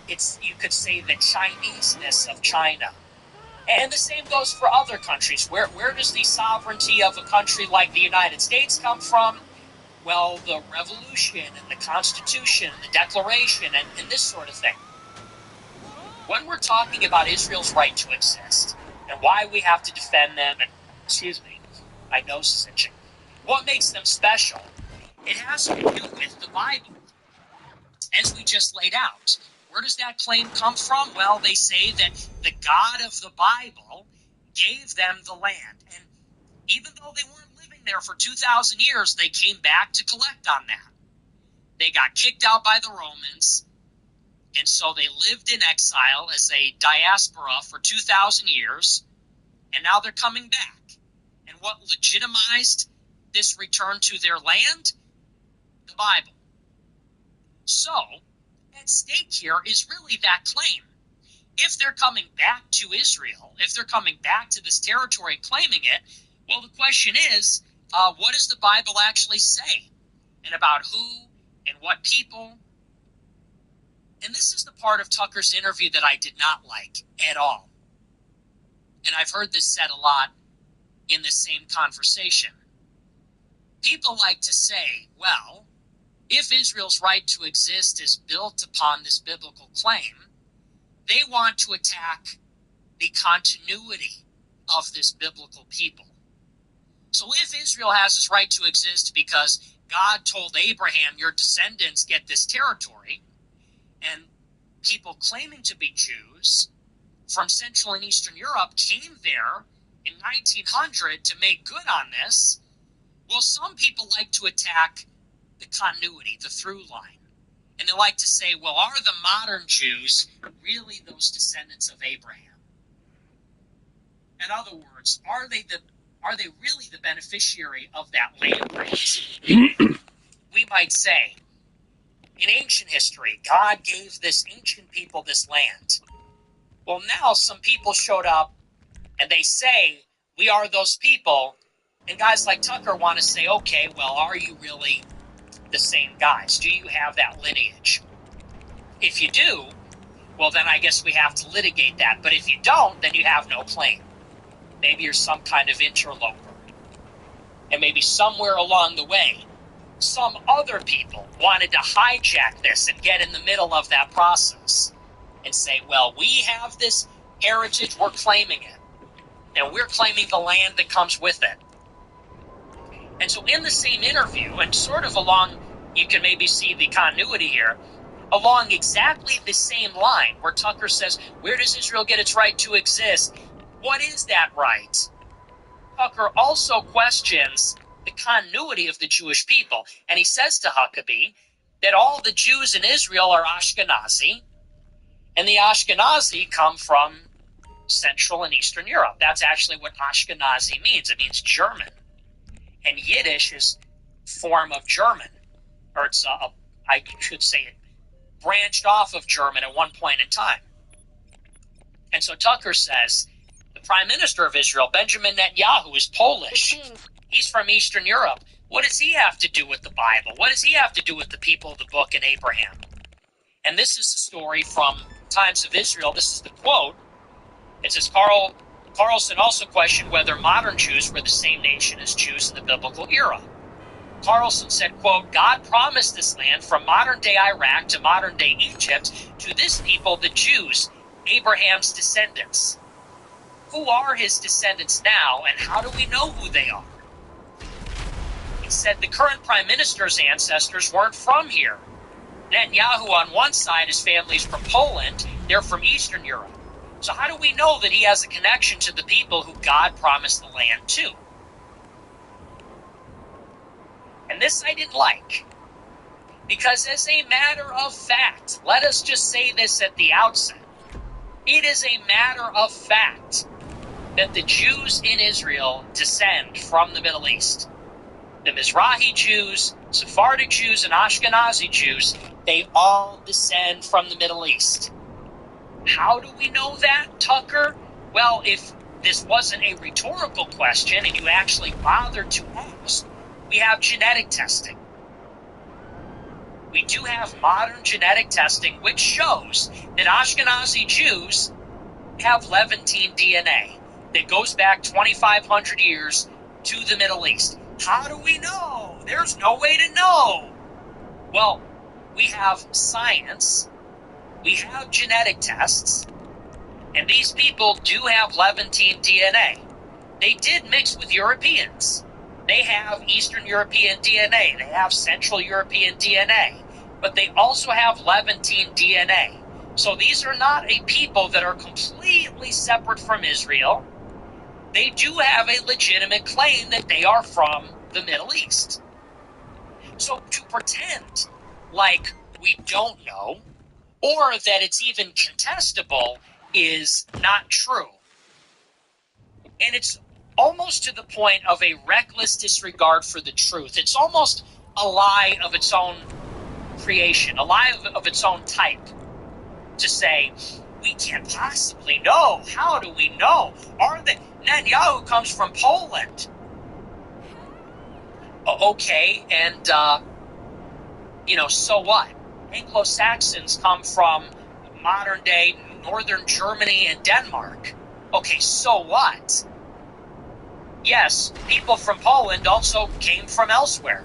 It's, you could say, the Chineseness of China. And the same goes for other countries. Where does the sovereignty of a country like the United States come from? Well, the Revolution and the Constitution and the Declaration and this sort of thing. When we're talking about Israel's right to exist and why we have to defend them, and, excuse me, my nose is itching, what makes them special, it has to do with the Bible, as we just laid out. Where does that claim come from? Well, they say that the God of the Bible gave them the land. And even though they weren't living there for 2,000 years, they came back to collect on that. They got kicked out by the Romans, and so they lived in exile as a diaspora for 2,000 years, and now they're coming back. And what legitimized this return to their land? The Bible. So, at stake here is really that claim. If they're coming back to Israel, if they're coming back to this territory and claiming it, well, the question is, what does the Bible actually say? And about who and what people? And this is the part of Tucker's interview that I did not like at all. And I've heard this said a lot in this same conversation. People like to say, well, if Israel's right to exist is built upon this biblical claim, they want to attack the continuity of this biblical people. So if Israel has its right to exist because God told Abraham, your descendants get this territory, and people claiming to be Jews from Central and Eastern Europe came there in 1900 to make good on this, well, some people like to attack the continuity, the through line. And they like to say, well, are the modern Jews really those descendants of Abraham? In other words, are they really the beneficiary of that land grant? We might say, in ancient history, God gave this ancient people this land. Well, now some people showed up and they say, we are those people. And guys like Tucker want to say, okay, well, are you really the same guys? Do you have that lineage? If you do, well, then I guess we have to litigate that. But if you don't, then you have no claim. Maybe you're some kind of interloper. And maybe somewhere along the way, some other people wanted to hijack this and get in the middle of that process and say, well, we have this heritage, we're claiming it. And we're claiming the land that comes with it. And so in the same interview, and sort of along, you can maybe see the continuity here, along exactly the same line where Tucker says, where does Israel get its right to exist? What is that right? Tucker also questions the continuity of the Jewish people. And he says to Huckabee that all the Jews in Israel are Ashkenazi, and the Ashkenazi come from Central and Eastern Europe. That's actually what Ashkenazi means. It means German. And Yiddish is form of German, or it's I should say it branched off of German at one point in time. And so Tucker says the Prime Minister of Israel, Benjamin Netanyahu, is Polish. He's from Eastern Europe. What does he have to do with the Bible? What does he have to do with the people of the book and Abraham? And this is the story from Times of Israel. This is the quote. It says, Carlson also questioned whether modern Jews were the same nation as Jews in the biblical era. Carlson said, quote, God promised this land from modern-day Iraq to modern-day Egypt to this people, the Jews, Abraham's descendants. Who are his descendants now, and how do we know who they are? He said the current prime minister's ancestors weren't from here. Netanyahu, on one side, his family's from Poland. They're from Eastern Europe. So how do we know that he has a connection to the people who God promised the land to? And this I didn't like. Because as a matter of fact, let us just say this at the outset, it is a matter of fact that the Jews in Israel descend from the Middle East. the Mizrahi Jews, Sephardic Jews, and Ashkenazi Jews, they all descend from the Middle East. How do we know that, Tucker? Well, if this wasn't a rhetorical question and you actually bothered to ask, we have genetic testing. We do have modern genetic testing which shows that Ashkenazi Jews have Levantine DNA that goes back 2,500 years to the Middle East. How do we know? There's no way to know. Well, we have science, we have genetic tests, and these people do have Levantine DNA. They did mix with Europeans. They have Eastern European DNA. They have Central European DNA. But they also have Levantine DNA. So these are not a people that are completely separate from Israel. They do have a legitimate claim that they are from the Middle East. So to pretend like we don't know, or that it's even contestable, is not true. And it's almost to the point of a reckless disregard for the truth. It's almost a lie of its own creation, a lie of its own type, to say, we can't possibly know. How do we know? Netanyahu comes from Poland. Okay, and, so what? Anglo-Saxons come from modern-day northern Germany and Denmark. Okay, so what? Yes, people from Poland also came from elsewhere.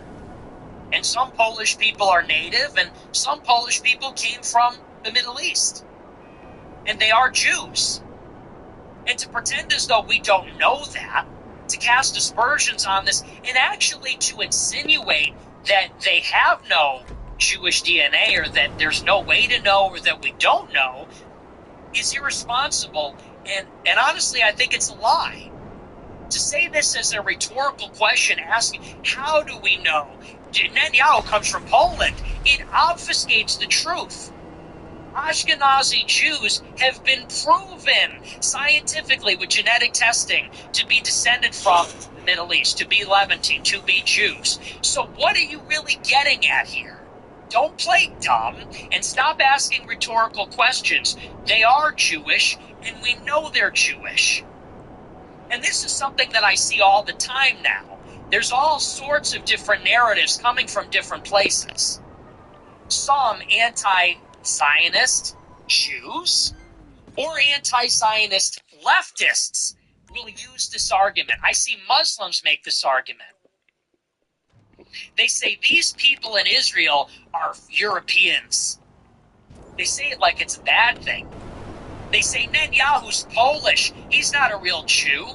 And some Polish people are native, and some Polish people came from the Middle East. And they are Jews. And to pretend as though we don't know that, to cast aspersions on this, and actually to insinuate that they have no Jewish DNA, or that there's no way to know, or that we don't know, is irresponsible. And honestly, I think it's a lie. To say this as a rhetorical question, asking, how do we know Netanyahu comes from Poland, it obfuscates the truth. Ashkenazi Jews have been proven scientifically with genetic testing to be descended from the Middle East, to be Levantine, to be Jews. So what are you really getting at here? Don't play dumb and stop asking rhetorical questions. They are Jewish, and we know they're Jewish. And this is something that I see all the time now. There's all sorts of different narratives coming from different places. Some anti-Zionist Jews or anti-Zionist leftists will use this argument. I see Muslims make this argument. They say these people in Israel are Europeans. They say it like it's a bad thing. They say Netanyahu's Polish. He's not a real Jew.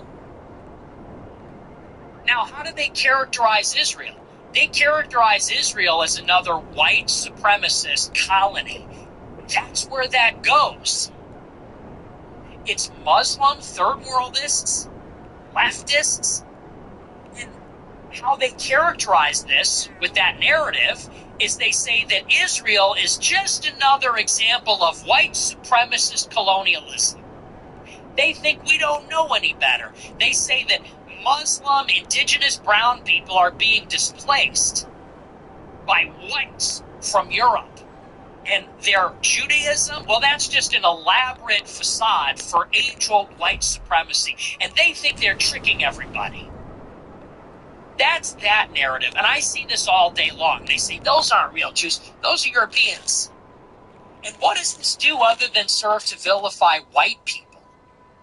Now, how do they characterize Israel? They characterize Israel as another white supremacist colony. That's where that goes. It's Muslim third worldists, leftists, and how they characterize this with that narrative is they say that Israel is just another example of white supremacist colonialism. They think we don't know any better. They say that Muslim, indigenous brown people are being displaced by whites from Europe. And their Judaism, well, that's just an elaborate facade for age-old white supremacy. And they think they're tricking everybody. That's that narrative. And I see this all day long. They say, those aren't real Jews. Those are Europeans. And what does this do other than serve to vilify white people?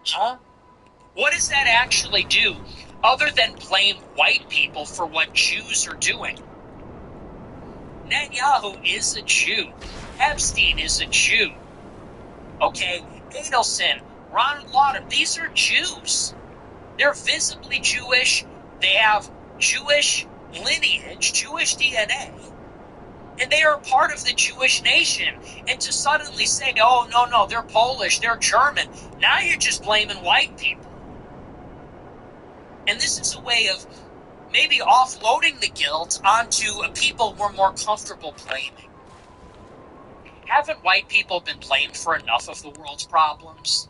Huh? What does that actually do other than blame white people for what Jews are doing? Netanyahu is a Jew. Epstein is a Jew. Okay? Adelson, Ronald Lauder, these are Jews. They're visibly Jewish. They have Jewish lineage, Jewish DNA. And they are part of the Jewish nation. And to suddenly say, oh, no, they're Polish, they're German, now you're just blaming white people. And this is a way of maybe offloading the guilt onto a people we're more comfortable blaming. Haven't white people been blamed for enough of the world's problems?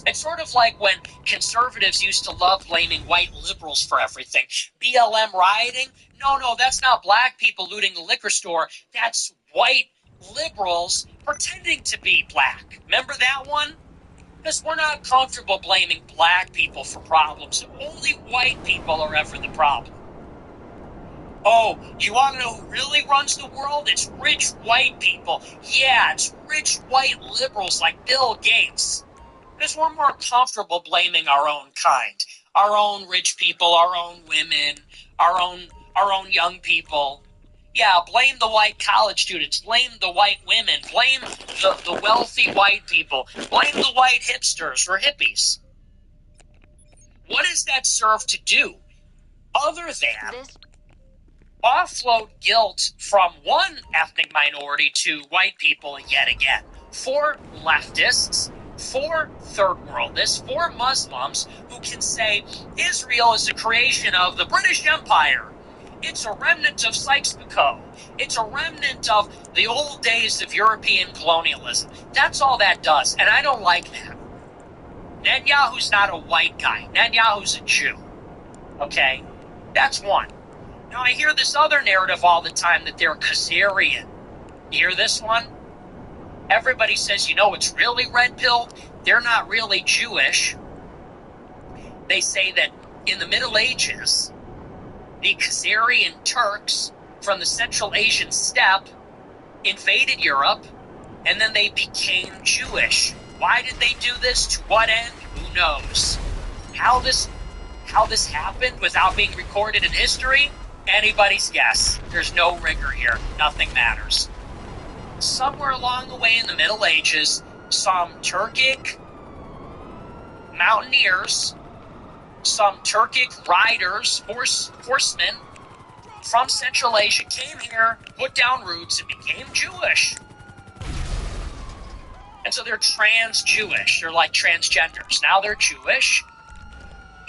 It's sort of like when conservatives used to love blaming white liberals for everything. BLM rioting? No, that's not black people looting the liquor store. That's white liberals pretending to be black. Remember that one? Because we're not comfortable blaming black people for problems. Only white people are ever the problem. Oh, you want to know who really runs the world? It's rich white people. Yeah, it's rich white liberals like Bill Gates. Because we're more comfortable blaming our own kind, our own rich people, our own women, our own young people. Yeah, blame the white college students, blame the white women, blame the wealthy white people, blame the white hipsters or hippies. What does that serve to do other than offload guilt from one ethnic minority to white people yet again? For leftists, for third worldists, for Muslims who can say Israel is a creation of the British Empire. It's a remnant of Sykes-Picot. It's a remnant of the old days of European colonialism. That's all that does, and I don't like that. Netanyahu's not a white guy. Netanyahu's a Jew. Okay? That's one. Now, I hear this other narrative all the time that they're Khazarian. You hear this one? Everybody says, it's really red pill. They're not really Jewish. They say that in the Middle Ages, the Khazarian Turks from the Central Asian steppe invaded Europe, and then they became Jewish. Why did they do this? To what end? Who knows? How this happened without being recorded in history? Anybody's guess. There's no rigor here. Nothing matters. Somewhere along the way in the Middle Ages, some Turkic mountaineers, some Turkic riders, horsemen from Central Asia came here, put down roots, and became Jewish. And so they're trans-Jewish. They're like transgenders. Now they're Jewish,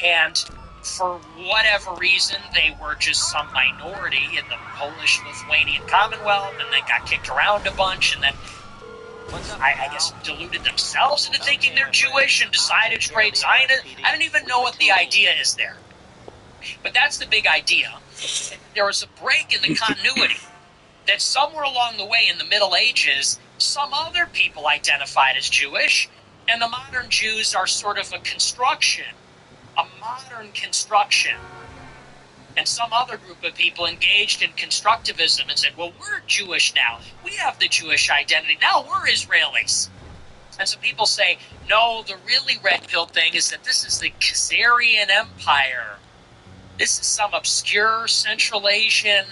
and for whatever reason, they were just some minority in the Polish-Lithuanian Commonwealth, and they got kicked around a bunch, and then I guess deluded themselves into thinking they're Jewish and decided to create Zionism. I don't even know what the idea is there. But that's the big idea. There was a break in the continuity that somewhere along the way in the Middle Ages, some other people identified as Jewish, and the modern Jews are sort of a construction, a modern construction. And some other group of people engaged in constructivism and said, well, we're Jewish now. We have the Jewish identity. Now we're Israelis. And so people say, no, the really red pill thing is that this is the Khazarian Empire. This is some obscure Central Asian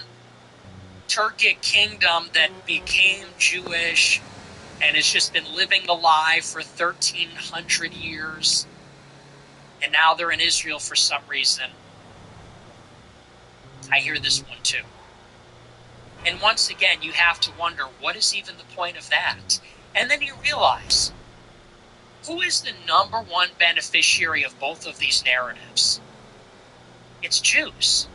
Turkic kingdom that became Jewish and has just been living the lie for 1,300 years. And now they're in Israel for some reason. I hear this one too. And once again, you have to wonder, what is even the point of that? And then you realize, who is the number one beneficiary of both of these narratives? It's Jews.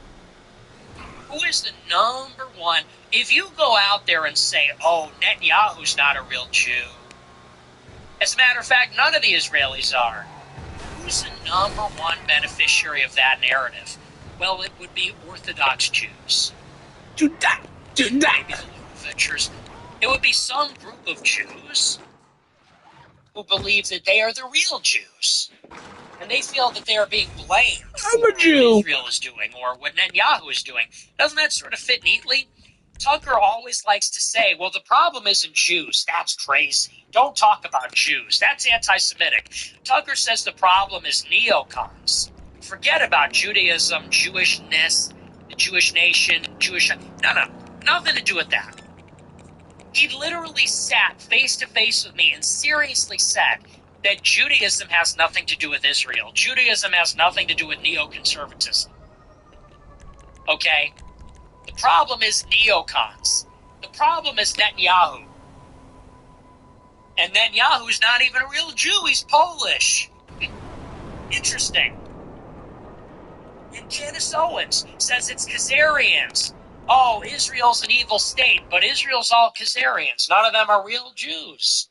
Who is the number one? If you go out there and say, oh, Netanyahu's not a real Jew. As a matter of fact, none of the Israelis are. Who's the number one beneficiary of that narrative? Well, it would be Orthodox Jews. Maybe the Lubavitchers. It would be some group of Jews who believe that they are the real Jews. And they feel that they are being blamed for what Israel is doing or what Netanyahu is doing. Doesn't that sort of fit neatly? Tucker always likes to say, well, the problem isn't Jews. That's crazy. Don't talk about Jews. That's anti-Semitic. Tucker says the problem is neocons. Forget about Judaism, Jewishness, the Jewish nation, No, nothing to do with that. He literally sat face to face with me and seriously said that Judaism has nothing to do with Israel. Judaism has nothing to do with neoconservatism. Okay? The problem is neocons. The problem is Netanyahu. And Netanyahu's not even a real Jew. He's Polish. Interesting. And Candace Owens says it's Khazarians. Oh, Israel's an evil state, but Israel's all Khazarians. None of them are real Jews.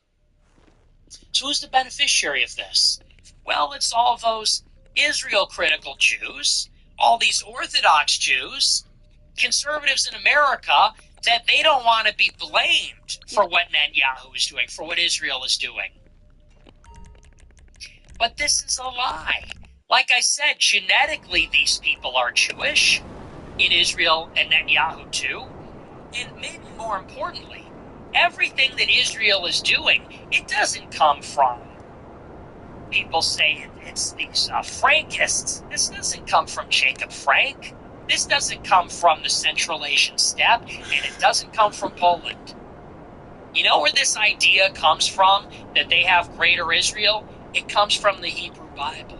So who's the beneficiary of this? Well, it's all those Israel-critical Jews, all these Orthodox Jews, conservatives in America, that they don't want to be blamed for what Netanyahu is doing, for what Israel is doing. But this is a lie. Like I said, genetically these people are Jewish, in Israel and Netanyahu too. And maybe more importantly, everything that Israel is doing, it doesn't come from, people say it's these Frankists. This doesn't come from Jacob Frank. This doesn't come from the Central Asian steppe, and it doesn't come from Poland. You know where this idea comes from, that they have greater Israel? It comes from the Hebrew Bible.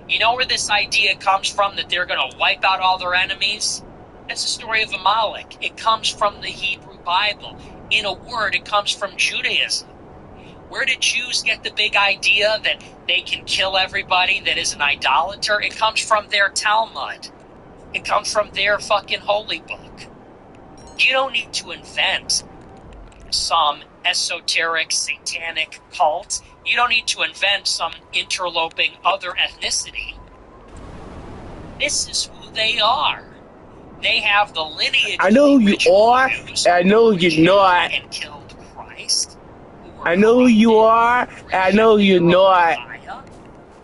You know where this idea comes from, that they're going to wipe out all their enemies? That's the story of Amalek. It comes from the Hebrew Bible. In a word, it comes from Judaism. Where did Jews get the big idea that they can kill everybody that is an idolater? It comes from their Talmud. It comes from their fucking holy book. You don't need to invent some esoteric, satanic cult. You don't need to invent some interloping other ethnicity. This is who they are. They have the lineage. I know who you are. I know you're not. And killed Christ. I know who you are. I know you're not.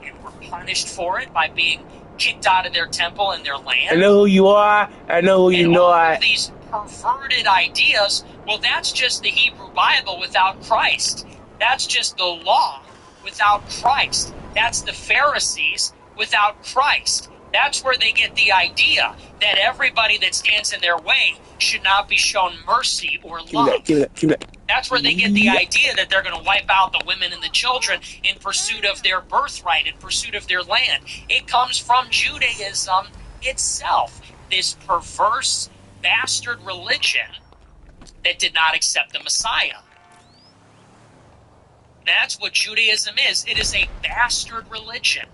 And were punished for it by being kicked out of their temple and their land. I know who you are. I know who you're and all not. of these perverted ideas, well, that's just the Hebrew Bible without Christ. That's just the law without Christ. That's the Pharisees without Christ. That's where they get the idea that everybody that stands in their way should not be shown mercy or love. Give it up. That's where they get the idea that they're going to wipe out the women and the children in pursuit of their birthright, in pursuit of their land. It comes from Judaism itself, this perverse bastard religion that did not accept the Messiah. That's what Judaism is. It is a bastard religion.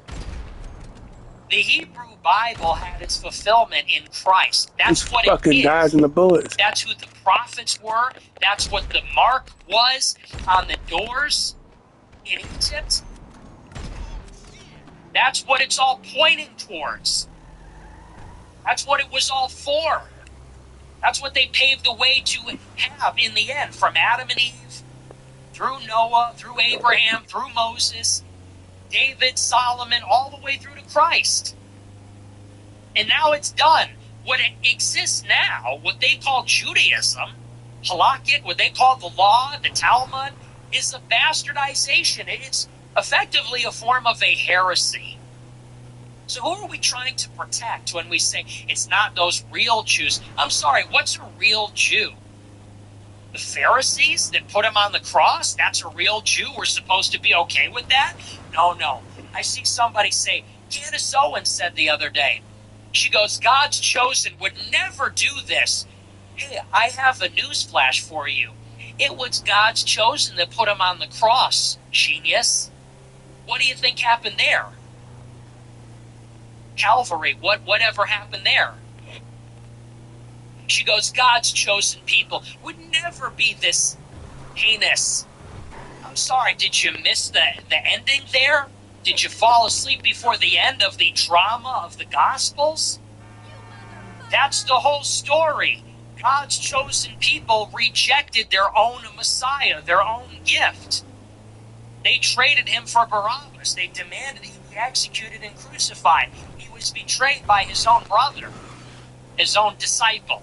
The Hebrew Bible had its fulfillment in Christ. That's what it is. Guys in the bullets. That's who the prophets were. That's what the mark was on the doors in Egypt. That's what it's all pointing towards. That's what it was all for. That's what they paved the way to have in the end, from Adam and Eve, through Noah, through Abraham, through Moses, David, Solomon, all the way through to Christ. And now it's done. What exists now, what they call Judaism, halakhic, what they call the law, the Talmud, is a bastardization. It's effectively a form of a heresy. So who are we trying to protect when we say it's not those real Jews? I'm sorry, what's a real Jew? The Pharisees that put him on the cross? That's a real Jew? We're supposed to be okay with that? No. I see somebody say, Candace Owen said the other day, she goes, God's chosen would never do this. Hey, I have a news flash for you. It was God's chosen that put him on the cross, genius. What do you think happened there? Calvary, whatever happened there? She goes, God's chosen people would never be this heinous. I'm sorry, did you miss the ending there? Did you fall asleep before the end of the drama of the Gospels? That's the whole story. God's chosen people rejected their own Messiah, their own gift. They traded him for Barabbas. They demanded he be executed and crucified. He was betrayed by his own brother, his own disciple.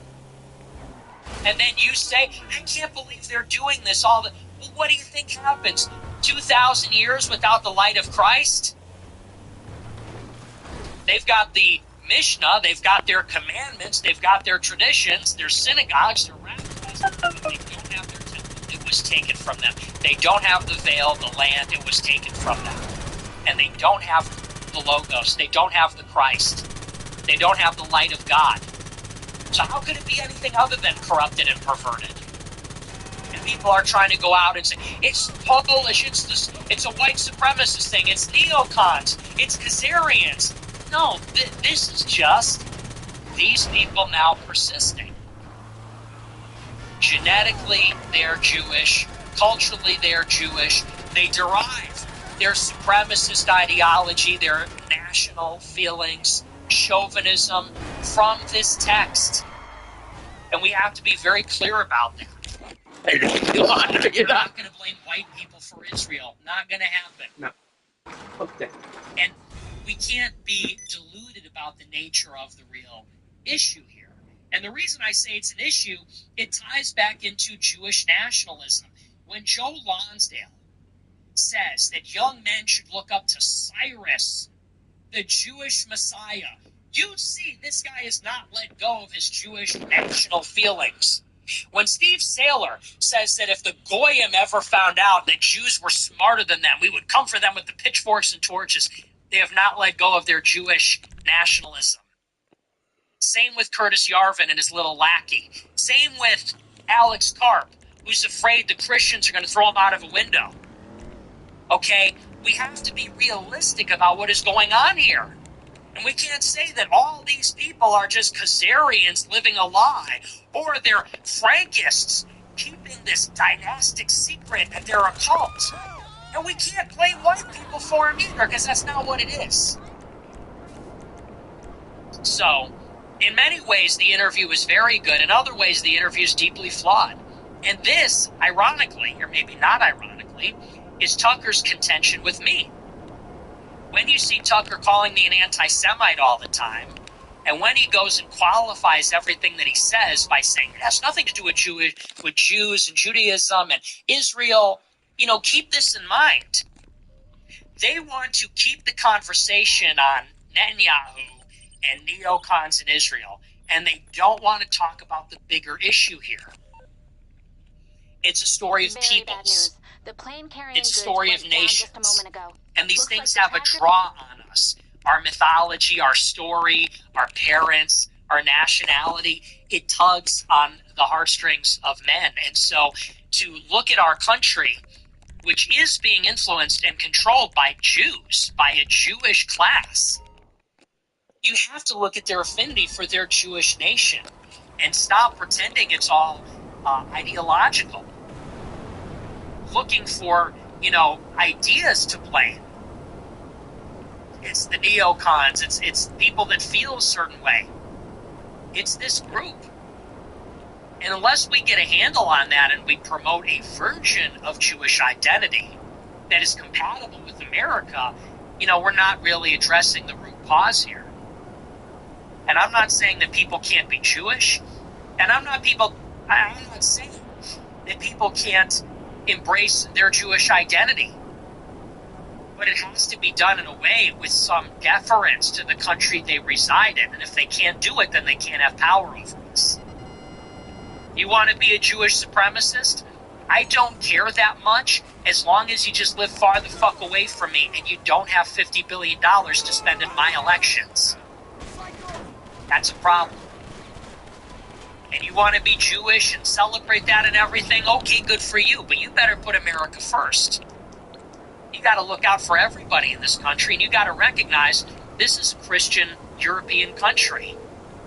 And then you say, I can't believe they're doing this all the... Well, what do you think happens? 2,000 years without the light of Christ? They've got the Mishnah, they've got their commandments, they've got their traditions, their synagogues, their rabbis. They don't have their temple. It was taken from them. They don't have the veil, the land. It was taken from them. And they don't have the Logos. They don't have the Christ. They don't have the light of God. So how could it be anything other than corrupted and perverted? And people are trying to go out and say, it's Polish, it's a white supremacist thing, it's neocons, it's Khazarians. No, this is just these people now persisting. Genetically, they're Jewish. Culturally, they're Jewish. They derive their supremacist ideology, their national feelings, chauvinism from this text. And we have to be very clear about that. You're not going to blame white people for Israel. Not going to happen. No. Okay. And we can't be deluded about the nature of the real issue here. And the reason I say it's an issue, it ties back into Jewish nationalism. When Joe Lonsdale says that young men should look up to Cyrus, the Jewish Messiah, you see this guy has not let go of his Jewish national feelings. When Steve Saylor says that if the Goyim ever found out that Jews were smarter than them, we would come for them with the pitchforks and torches, they have not let go of their Jewish nationalism. Same with Curtis Yarvin and his little lackey. Same with Alex Karp, who's afraid the Christians are going to throw him out of a window. Okay, we have to be realistic about what is going on here. And we can't say that all these people are just Khazarians living a lie, or they're Frankists keeping this dynastic secret that they're a cult. And we can't blame white people for them either, because that's not what it is. So, in many ways, the interview is very good. In other ways, the interview is deeply flawed. And this, ironically, or maybe not ironically, is Tucker's contention with me. When you see Tucker calling me an anti-Semite all the time, and when he goes and qualifies everything that he says by saying it has nothing to do with Jews and Judaism and Israel, keep this in mind. They want to keep the conversation on Netanyahu and neocons in Israel, and they don't want to talk about the bigger issue here. It's a story of peoples. It's a story of nations. And these things have a draw on us. Our mythology, our story, our parents, our nationality, it tugs on the heartstrings of men. And so to look at our country, which is being influenced and controlled by Jews, by a Jewish class, you have to look at their affinity for their Jewish nation and stop pretending it's all ideological. Looking for, ideas to blame. It's the neocons. It's people that feel a certain way. It's this group. And unless we get a handle on that and we promote a version of Jewish identity that is compatible with America, we're not really addressing the root cause here. And I'm not saying that people can't be Jewish. And I'm not saying that people can't embrace their Jewish identity. But it has to be done in a way with some deference to the country they reside in. And if they can't do it, then they can't have power over us. You want to be a Jewish supremacist? I don't care that much as long as you just live far the fuck away from me and you don't have $50 billion to spend in my elections. That's a problem. And you want to be Jewish and celebrate that and everything? Okay, good for you, but you better put America first. You got to look out for everybody in this country, and you got to recognize this is a Christian European country.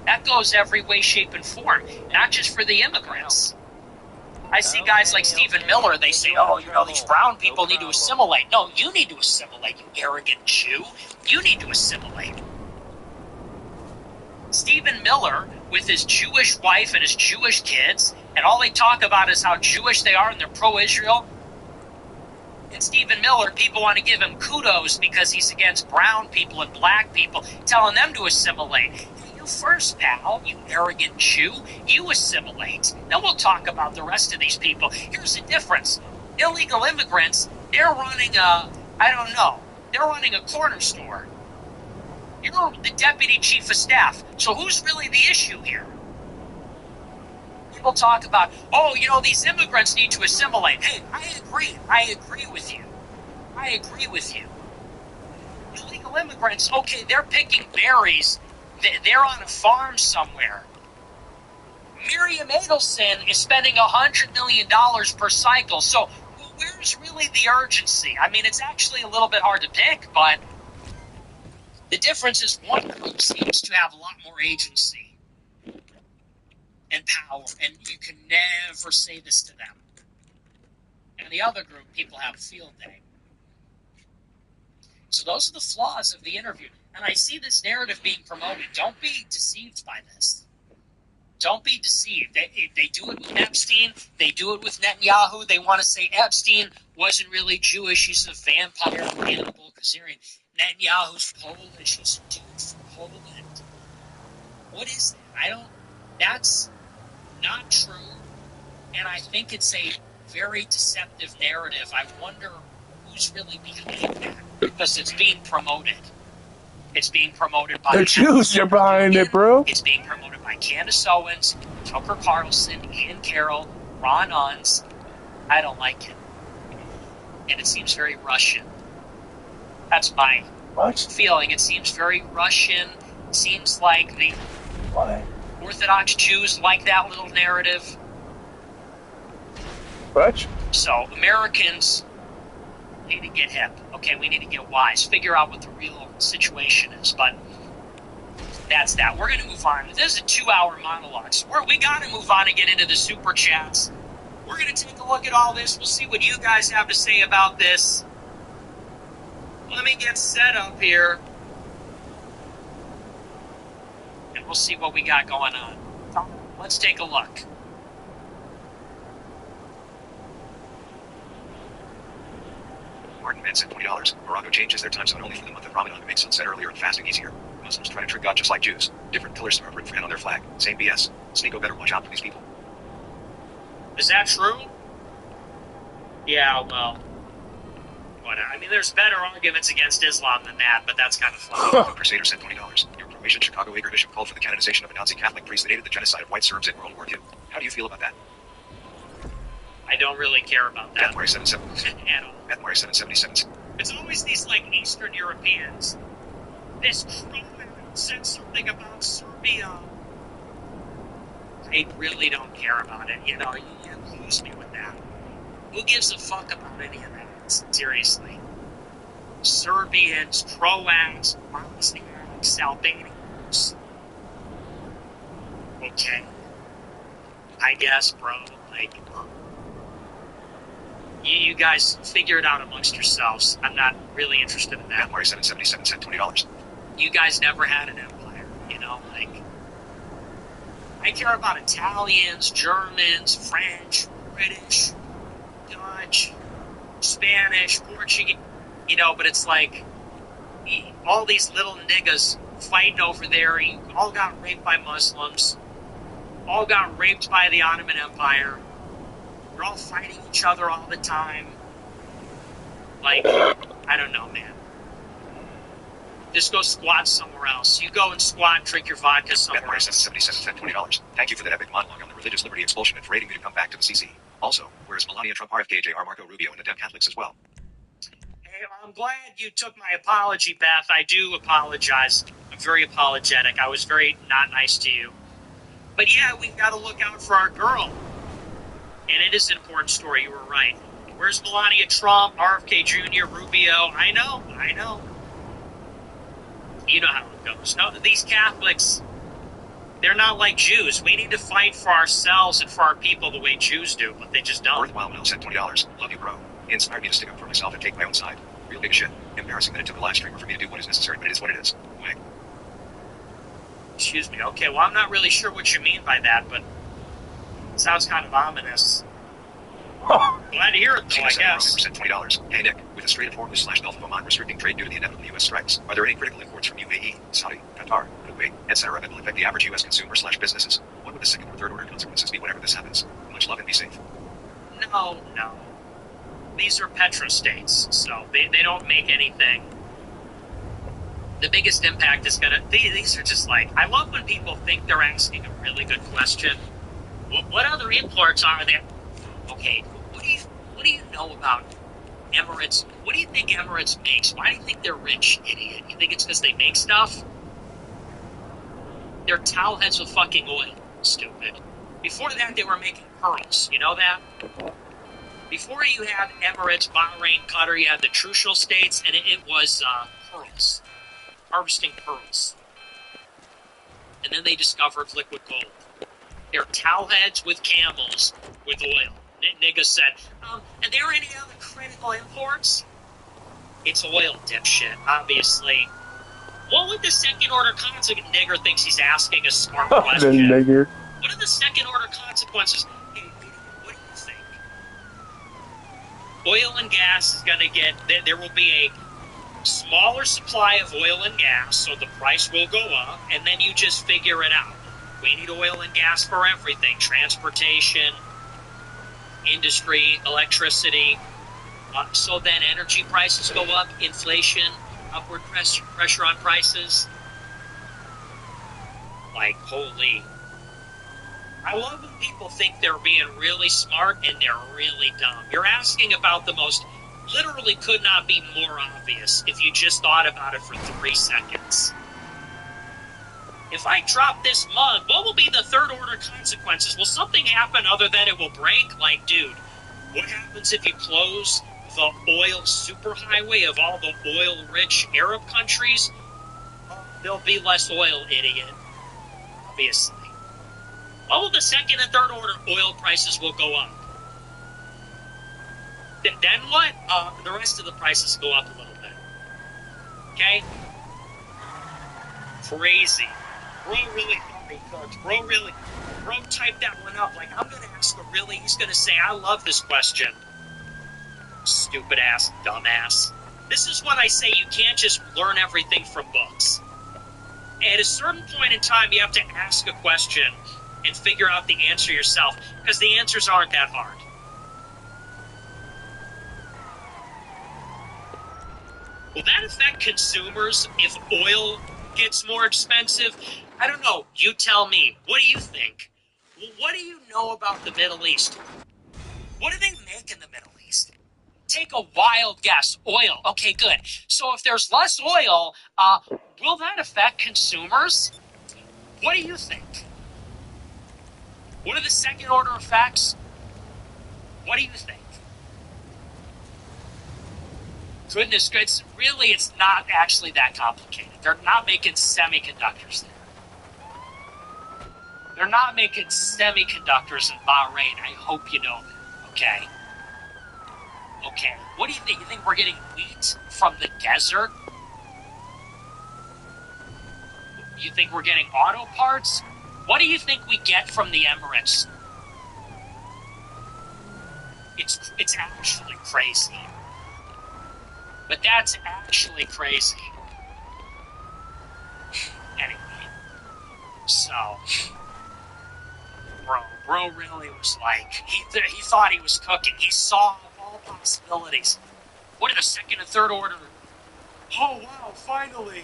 That goes every way, shape, and form, not just for the immigrants. I see guys like Stephen Miller, they say, these brown people need to assimilate. No, you need to assimilate, you arrogant Jew. You need to assimilate. Stephen Miller, with his Jewish wife and his Jewish kids, and all they talk about is how Jewish they are and they're pro-Israel. And Stephen Miller, people want to give him kudos because he's against brown people and black people, telling them to assimilate. You first, pal, you arrogant Jew. You assimilate. Then we'll talk about the rest of these people. Here's the difference. Illegal immigrants, they're running they're running a corner store. You're the deputy chief of staff. So who's really the issue here? People talk about, these immigrants need to assimilate. Hey, I agree with you. Illegal immigrants, okay, they're picking berries. They're on a farm somewhere. Miriam Adelson is spending $100 million per cycle. So where's really the urgency? I mean, it's actually a little bit hard to pick, but the difference is one group seems to have a lot more agency and power, and you can never say this to them. And the other group, people have a field day. So those are the flaws of the interview. And I see this narrative being promoted. Don't be deceived by this. Don't be deceived. They do it with Epstein. They do it with Netanyahu. They want to say Epstein wasn't really Jewish. He's a vampire, Hannibal Kazarian. Netanyahu's Polish. He's a dude from Poland. What is that? That's not true. And I think it's a very deceptive narrative. I wonder who's really behind that. Because it's being promoted. It's being promoted by the Jews are behind it, bro. It's being promoted by Candace Owens, Tucker Carlson, Ian Carroll, Ron Unz. I don't like it. And it seems very Russian. That's my feeling. It seems very Russian. It seems like the Orthodox Jews like that little narrative. What? So Americans need to get hip. Okay, we need to get wise. Figure out what the real situation is. But that's that. We're going to move on. This is a 2-hour monologue. So we got to move on and get into the super chats. We're going to take a look at all this. We'll see what you guys have to say about this. Let me get set up here. And we'll see what we got going on. Let's take a look. Martin Man said $20. Morocco changes their time zone only for the month of Ramadan to make sunset earlier and fasting easier. Muslims try to trick God just like Jews. Different pillars are written on their flag. Same BS. Sneeko better watch out for these people. Is that true? Yeah, well, whatever. I mean, there's better arguments against Islam than that, but that's kind of funny. Crusader said $20. Your Croatian Chicago Acre Bishop called for the canonization of a Nazi Catholic priest that aided the genocide of white Serbs in World War II. How do you feel about that? I don't really care about that. Mathmari 77. At all. Mathmari 777. It's always these, like, Eastern Europeans. This Croat said something about Serbia. I really don't care about it. You know, you lose me with that. Who gives a fuck about any of that? Seriously. Serbians, Croats, Bosniaks, Albanians. Okay. I guess, bro. Like, you guys figure it out amongst yourselves. I'm not really interested in that. Mathmari 777 said $20. You guys never had an empire, you know, like, I care about Italians, Germans, French, British, Dutch, Spanish, Portuguese, you know, but it's like, all these little niggas fighting over there, all got raped by Muslims, all got raped by the Ottoman Empire, they're all fighting each other all the time. Like, I don't know, man. Just go squat somewhere else. You go and squat and drink your vodka somewhere else. 77 said $20. Thank you for that epic monologue on the religious liberty expulsion and for rating me to come back to the CC. Also, where's Melania Trump, RFK, JR, Marco Rubio, and the Dem Catholics as well? Hey, I'm glad you took my apology, Beth. I do apologize. I'm very apologetic. I was very not nice to you. But yeah, we've got to look out for our girl. And it is an important story. You were right. Where's Melania Trump, RFK Jr., Rubio? I know. You know how it goes. No, these Catholics, they're not like Jews. We need to fight for ourselves and for our people the way Jews do, but they just don't. Worthwhile Mel said $20. Love you, bro. Inspired me to stick up for myself and take my own side. Real big shit. Embarrassing that it took a live streamer for me to do what is necessary, but it is what it is. Wait. Excuse me. Okay, well, I'm not really sure what you mean by that, but it sounds kind of ominous. Glad to hear it, though, I guess. $20. Hey, Nick, with the Strait of Hormuz / Gulf of Oman restricting trade due to the inevitable U.S. strikes, are there any critical imports from UAE, Saudi, Qatar, Kuwait, etc. that will affect the average U.S. consumer / businesses? What would the second or third order consequences be whenever this happens? Much love and be safe. No. These are petrostates, so they don't make anything. The biggest impact is gonna... These are just like... I love when people think they're asking a really good question. What other imports are there? Okay, what do you know about Emirates? What do you think Emirates makes? Why do you think they're rich, idiot? You think it's because they make stuff? They're towel heads with fucking oil, stupid. Before that, they were making pearls. You know that? Before you had Emirates, Bahrain, Qatar, you had the Trucial states, and it was pearls. Harvesting pearls. And then they discovered liquid gold. They're towel heads with camels with oil. Nigga said, are there any other critical imports? It's oil, dipshit, obviously. What would the second order consequence? Nigger thinks he's asking a smart question. Nigger. What are the second order consequences? Hey, what do you think? Oil and gas is going to get, there will be a smaller supply of oil and gas, so the price will go up, and then you just figure it out. We need oil and gas for everything, transportation, industry, electricity. So then energy prices go up, inflation, upward pressure on prices. Like, holy. I love when people think they're being really smart and they're really dumb. You're asking about the most, literally could not be more obvious if you just thought about it for 3 seconds. If I drop this mug, what will be the third order consequences? Will something happen other than it will break? Like, dude, what happens if you close the oil superhighway of all the oil-rich Arab countries? There'll be less oil, idiot. Obviously. What will the second and third order oil prices will go up? Then what? The rest of the prices go up a little bit. Okay? Crazy. Bro really thought he cooked. Bro typed that one up. Like, I'm going to ask a really, he's going to say, I love this question. Stupid ass, dumbass. This is what I say, you can't just learn everything from books. At a certain point in time, you have to ask a question and figure out the answer yourself, because the answers aren't that hard. Will that affect consumers if oil gets more expensive? I don't know. You tell me. What do you think? What do you know about the Middle East? What do they make in the Middle East? Take a wild guess. Oil. Okay, good. So if there's less oil, will that affect consumers? What do you think? What are the second order effects? What do you think? Goodness gracious, really, it's not actually that complicated. They're not making semiconductors there. They're not making semiconductors in Bahrain. I hope you know that, okay? Okay, what do you think? You think we're getting wheat from the desert? You think we're getting auto parts? What do you think we get from the Emirates? It's actually crazy. But that's actually crazy. Anyway. So, bro really was like, he thought he was cooking. He saw all possibilities. What are the second and third order? Oh, wow, finally.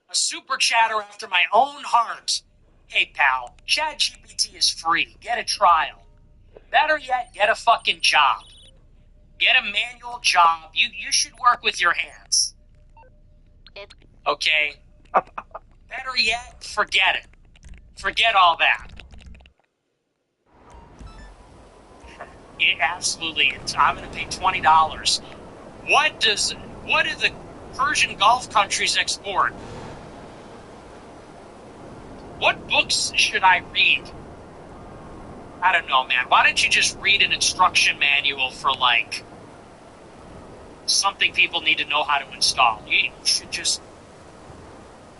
A super chatter after my own heart. Hey, pal, ChatGPT is free. Get a trial. Better yet, get a fucking job. Get a manual job. You should work with your hands. Okay? Better yet, forget it. Forget all that. It absolutely is. I'm going to pay $20. What do the Persian Gulf countries export? What books should I read? I don't know, man. Why don't you just read an instruction manual for, like, something people need to know how to install? You should just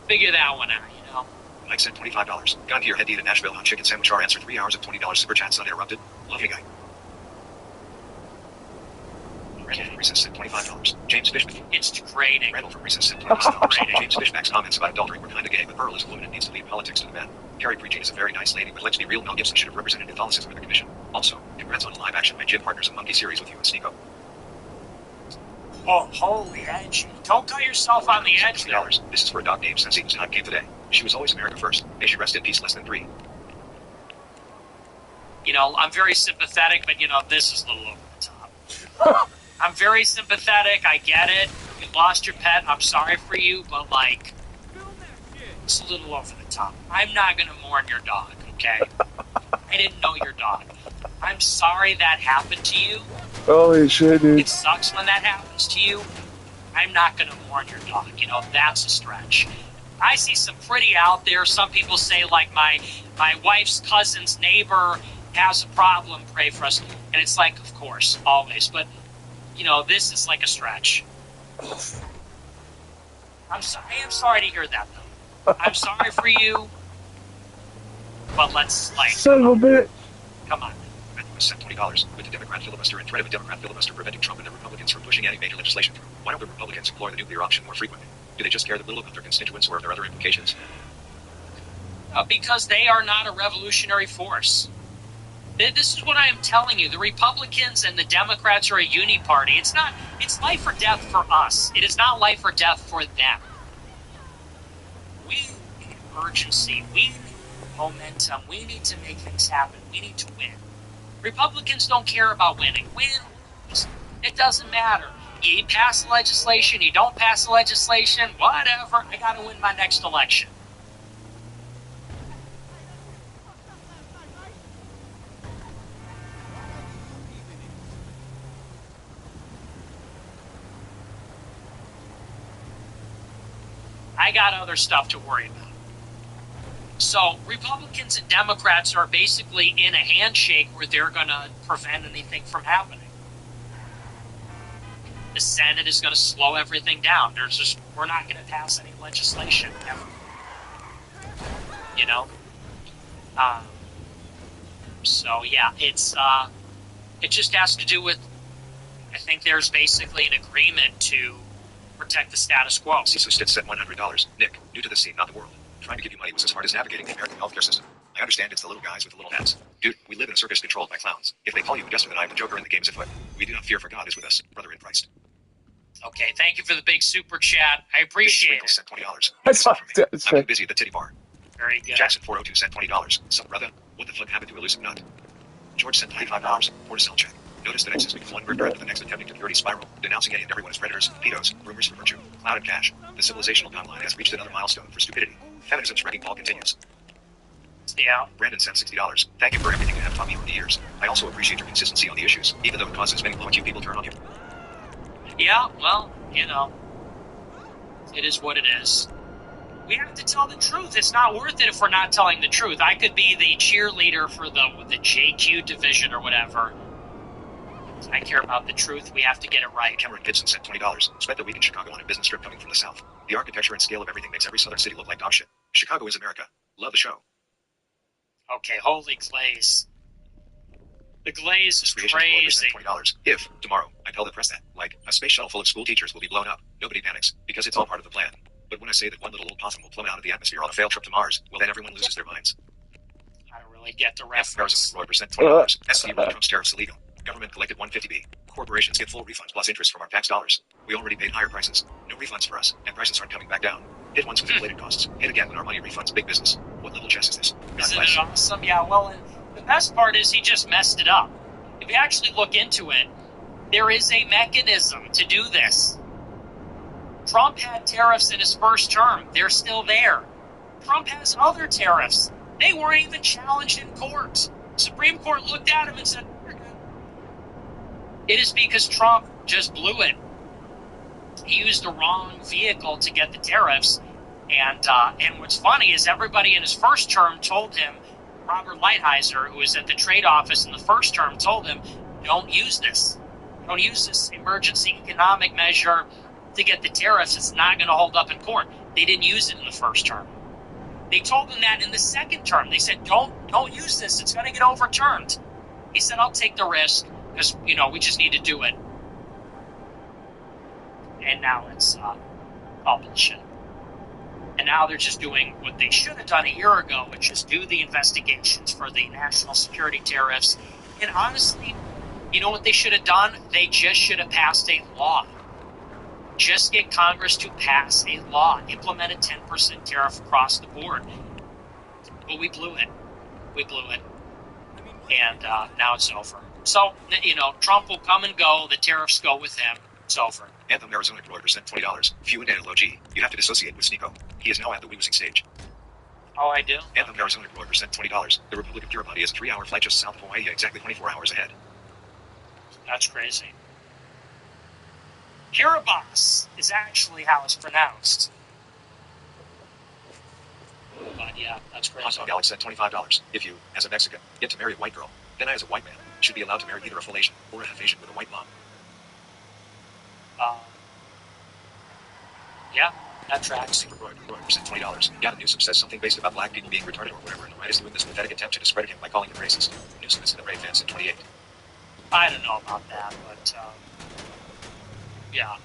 figure that one out, you know? Mike sent $25. Got here, head to eat a Nashville hot chicken sandwich. Our answer 3 hours of $20 super chats uninterrupted. Love you, guy. Randall from Recess sent $25. James Fishman. It's degrading. Randall from Recess sent $25. James Fishback's comments about adultery were kinda gay, but Pearl is a woman and needs to leave politics to the men. Carrie Preaching is a very nice lady, but let's be real, Mel Gibson should have represented Catholicism in the commission. Also, congrats on a live-action My Gym Partners, a monkey series with you and Sneeko. Oh, holy edge. Don't cut yourself on the edge there. This is for a dog named Sensi whose time came today. She was always America first. May she rest in peace. Less than 3. You know, I'm very sympathetic, but, you know, this is a little over the top. I'm very sympathetic. I get it. You lost your pet. I'm sorry for you, but, like, it's a little over the top. I'm not going to mourn your dog, okay? I didn't know your dog. I'm sorry that happened to you. Holy shit, dude. It sucks when that happens to you. I'm not going to mourn your dog. You know, that's a stretch. I see some pretty out there. Some people say, like, my wife's cousin's neighbor has a problem. Pray for us. And it's like, of course, always. But this is like a stretch. I am sorry to hear that, though. I'm sorry for you, but let's, son of a bitch. Come on. Sent $20 with the Democrat filibuster and threat of a Democrat filibuster preventing Trump and the Republicans from pushing any major legislation through. Why don't the Republicans employ the nuclear option more frequently? Do they just care that little about their constituents, or are there other implications? Because they are not a revolutionary force. This is what I am telling you. The Republicans and the Democrats are a uni-party. It's life or death for us. It is not life or death for them. We need urgency. We need momentum. We need to make things happen. We need to win. Republicans don't care about winning. Win, lose, it doesn't matter. You pass the legislation, you don't pass the legislation, whatever. I got to win my next election. I got other stuff to worry about. So Republicans and Democrats are basically in a handshake where they're going to prevent anything from happening. The Senate is going to slow everything down. We're not going to pass any legislation ever. So yeah, it just has to do with. I think there's basically an agreement to protect the status quo. CISO Stitz sent $100. Nick, new to the scene, not the world. Trying to give you money was as hard as navigating the American healthcare system. I understand it's the little guys with the little hats. Dude, we live in a circus controlled by clowns. If they call you guessing that I'm the Joker in the game's afoot. We do not fear, for God is with us, brother in Christ. Okay, thank you for the big super chat. I appreciate it. Sent $20. That's I'm right. too busy at the titty bar. Very good. Jackson 402 sent $20. Sup, brother? What the fuck happened to Elusive Nut? George sent $95. For a cell check. Notice that X has become one bird after the next attempting to 30 spiral, denouncing any and everyone as predators, pedos, rumors for virtue, cloud and cash. The civilizational timeline has reached another milestone for stupidity. Feminism's wrecking ball continues. Yeah. Brandon sent $60. Thank you for everything you have taught me over the years. I also appreciate your consistency on the issues, even though it causes many low-IQ people turn on you. Yeah, well, it is what it is. We have to tell the truth. It's not worth it if we're not telling the truth. I could be the cheerleader for the JQ division or whatever. I care about the truth. We have to get it right. Cameron Gibson sent $20. Spent the week in Chicago on a business trip coming from the South. The architecture and scale of everything makes every southern city look like dog shit. Chicago is America. Love the show. Okay, holy glaze. The glaze is Creation crazy. $20. If, tomorrow, I tell the press that, like, a space shuttle full of school teachers will be blown up, nobody panics, because it's all part of the plan. But when I say that one little old possum will plummet out of the atmosphere on a failed trip to Mars, well then everyone loses their minds. I don't really get the F. reference. Roy sent $20. SC ruled Trump's tariffs illegal. Government collected $150B. Corporations get full refunds plus interest from our tax dollars. We already paid higher prices. No refunds for us, and prices aren't coming back down. Hit once with inflated costs. Hit again when our money refunds big business. What level chess is this? Isn't it awesome? Yeah, well, and the best part is he just messed it up. If you actually look into it, there is a mechanism to do this. Trump had tariffs in his first term. They're still there. Trump has other tariffs. They weren't even challenged in court. Supreme Court looked at him and said, "We're good." It is because Trump just blew it. He used the wrong vehicle to get the tariffs. And what's funny is everybody in his first term told him, Robert Lighthizer, who was at the trade office in the first term, told him, don't use this. Don't use this emergency economic measure to get the tariffs. It's not going to hold up in court. They didn't use it in the first term. They told him that in the second term. They said, don't use this. It's going to get overturned. He said, I'll take the risk because, we just need to do it. And now it's all bullshit. And now they're just doing what they should have done a year ago, which is do the investigations for the national security tariffs. And honestly, you know what they should have done? They just should have passed a law. Just get Congress to pass a law, implement a 10% tariff across the board. But we blew it. And now it's over. So, Trump will come and go. The tariffs go with him. It's over. Anthem Arizona Broider sent $20. Few and LOG. You have to dissociate with Sneeko. He is now at the losing stage. Oh, I do? Anthem Arizona Broider sent $20. The Republic of Kiribati is a 3-hour flight just south of Hawaii, exactly 24 hours ahead. That's crazy. Kiribati is actually how it's pronounced. But yeah, that's crazy. Hot Dog Alex sent $25. If you, as a Mexican, get to marry a white girl, then I, as a white man, should be allowed to marry either a full Asian or a half Asian with a white mom. Yeah, that tracks. Super Roy sent $20. Gavin Newsom says something based about black people being retarded or whatever, and the right is doing this pathetic attempt to discredit him by calling him racist. Newsom is the Ray fan sent 28. I don't know about that, but yeah.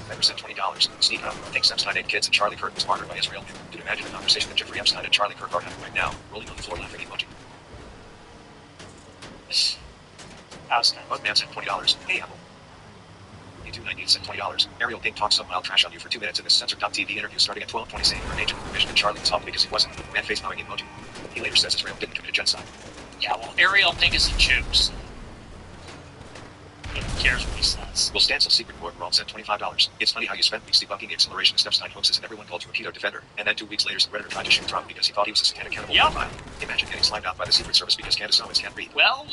Better sent $20. Sneak up. Thinks Epstein ate kids and Charlie Kirk was martyred by Israel. Dude, imagine the conversation that Jeffrey Epstein and Charlie Kirk are having right now, rolling on the floor laughing emoji. Bugman sent $20. Hey, Apple. U290 sent $20. Ariel Pink talks some wild trash on you for 2 minutes in this censored.tv interview starting at 12:20 saying you're an agent of permission and Charlie was off because he wasn't. Man face bowing emoji. He later says Israel didn't commit a genocide. Yeah, well, Ariel Pink is a Jew, so who cares what he says? Will Stancil Secret Board World sent $25. It's funny how you spent weeks debunking the acceleration of Epstein hoaxes and everyone called you a keto defender, and then 2 weeks later some Redditor tried to shoot Trump because he thought he was a satanic cannibal. Yep. Imagine getting slimed out by the Secret Service because Candace Owens can't read. Well,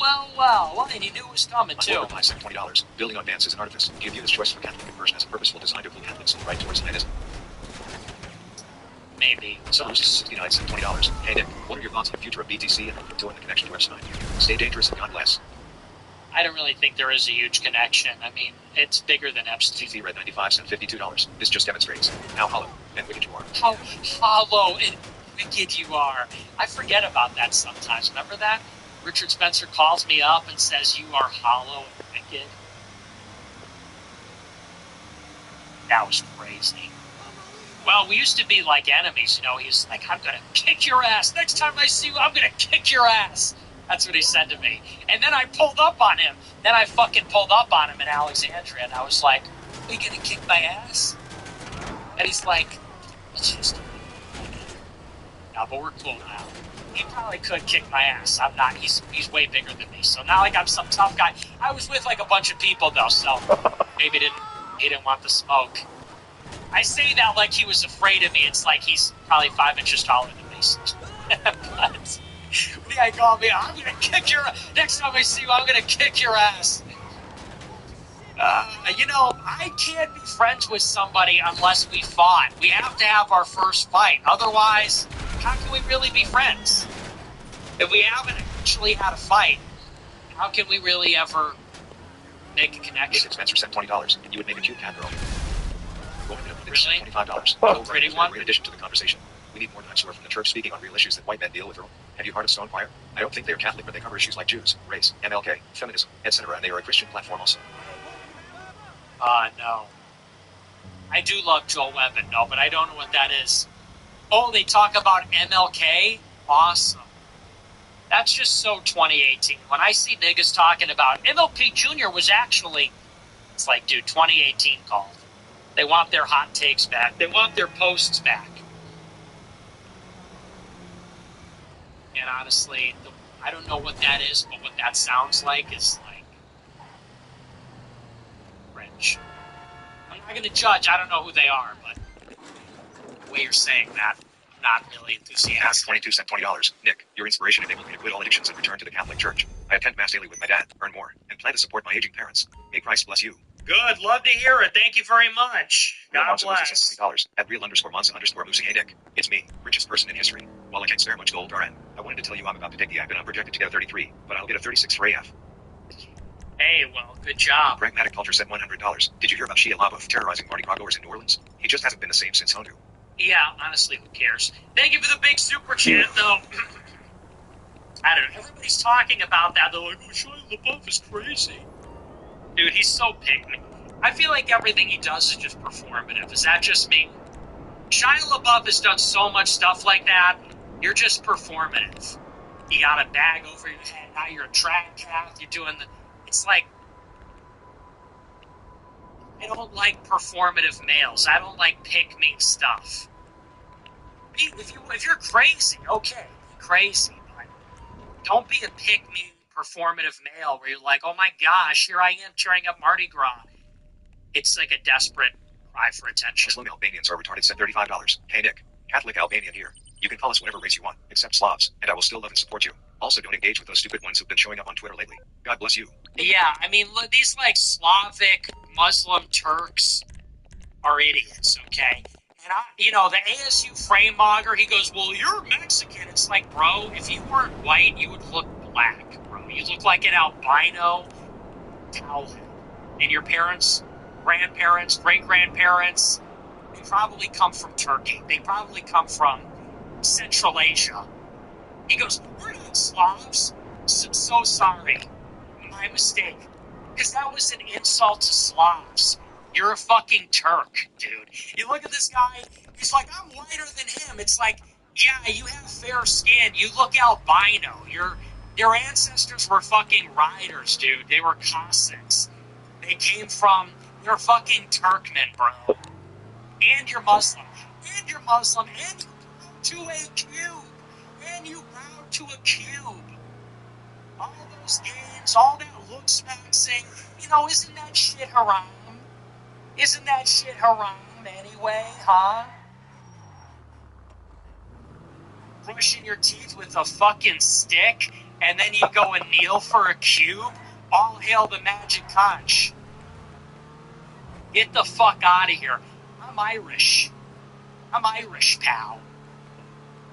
and he knew it was coming, too. I sent $20. Building on Vance is an artifice. Do you view this choice for Catholic conversion as a purposeful design to pull Catholics in the right towards Zionism? Maybe. So, 69 sent $20. Hey Nick, what are your thoughts on the future of BTC and Crypto and the connection to Epstein? Stay dangerous and God bless. I don't really think there is a huge connection. I mean, it's bigger than Epstein. GT Red 95 sent $52. This just demonstrates how hollow and wicked you are. How hollow and wicked you are. I forget about that sometimes. Remember that? Richard Spencer calls me up and says, you are hollow and wicked. That was crazy. Well, we used to be like enemies, you know. He's like, I'm going to kick your ass. Next time I see you, I'm going to kick your ass. That's what he said to me. And then I pulled up on him. Then I fucking pulled up on him in Alexandria, and I was like, are you going to kick my ass? And he's like, it's just... No, but we're cool now. He probably could kick my ass. I'm not. He's way bigger than me. So not like I'm some tough guy. I was with like a bunch of people, though, so maybe he didn't want the smoke. I say that like he was afraid of me. It's like he's probably 5 inches taller than me. But the guy called me, I'm going to kick your ass. Next time I see you, I'm going to kick your ass. You know, I can't be friends with somebody unless we fought. We have to have our first fight. Otherwise, how can we really be friends? If we haven't actually had a fight, how can we really ever make a connection? Spencer sent $20, and you would make a cute cat girl. Really? $25. Oh, pretty one? Great addition to the conversation. We need more dinosaur from the church speaking on real issues that white men deal with. Have you heard of Stone Choir? I don't think they are Catholic, but they cover issues like Jews, race, MLK, feminism, etc., and they are a Christian platform also. No. I do love Joel Webben, no, but I don't know what that is. Oh, they talk about MLK? Awesome. That's just so 2018. When I see niggas talking about MLK Jr. was actually, it's like, dude, 2018 called. They want their hot takes back. They want their posts back. And honestly, I don't know what that is, but what that sounds like is like cringe. I'm not going to judge. I don't know who they are, but the way you're saying that, I'm not really enthusiastic. 22 sent $20. Nick, your inspiration enabled me to quit all addictions and return to the Catholic Church. I attend Mass daily with my dad, earn more, and plan to support my aging parents. May Christ bless you. Good. Love to hear it. Thank you very much. God bless. $20 at real_Monza_Lucy. Hey Nick, it's me, richest person in history. While I can't spare much gold RN, I wanted to tell you I'm about to take the app and I'm projected to get a 33, but I'll get a 36 for AF. Hey, well, good job. Pragmatic Culture sent $100. Did you hear about Shia LaBeouf terrorizing Mardi Gras goers in New Orleans? He just hasn't been the same since Hondu. Yeah, honestly, who cares? Thank you for the big super chat, though. I don't know. Everybody's talking about that. They're like, oh, Shia LaBeouf is crazy. Dude, he's so pygmy. I feel like everything he does is just performative. Is that just me? Shia LaBeouf has done so much stuff like that. You're just performative. You got a bag over your head. Now you're a track path. You're doing the... It's like... I don't like performative males. I don't like pick-me stuff. If you're crazy, okay, be crazy. But don't be a pick-me performative male where you're like, oh my gosh, here I am cheering up Mardi Gras. It's like a desperate cry for attention. Muslim Albanians are retarded sent $35. Hey Nick, Catholic Albanian here. You can call us whatever race you want, except Slavs, and I will still love and support you. Also, don't engage with those stupid ones who've been showing up on Twitter lately. God bless you. Yeah, I mean, look, these like Slavic Muslim Turks are idiots, okay? And the ASU frame-mogger, he goes, well, you're Mexican. It's like, bro, if you weren't white, you would look black, bro. You look like an albino towelhead. And your parents grandparents, great-grandparents, they probably come from Turkey. They probably come from Central Asia. He goes, we're not Slavs. So sorry. My mistake. Because that was an insult to Slavs. You're a fucking Turk, dude. You look at this guy, he's like, I'm whiter than him. It's like, yeah, you have fair skin. You look albino. Your ancestors were fucking riders, dude. They were Cossacks. They came from, they're fucking Turkmen, bro. And you're Muslim. And you're Muslim. And you bow to a cube. And you bow to a cube. All those games, all that looks maxing, isn't that shit haram? Isn't that shit haram anyway, huh? Brushing your teeth with a fucking stick, and then you go and kneel for a cube? All hail the magic conch. Get the fuck out of here. I'm Irish. I'm Irish, pal.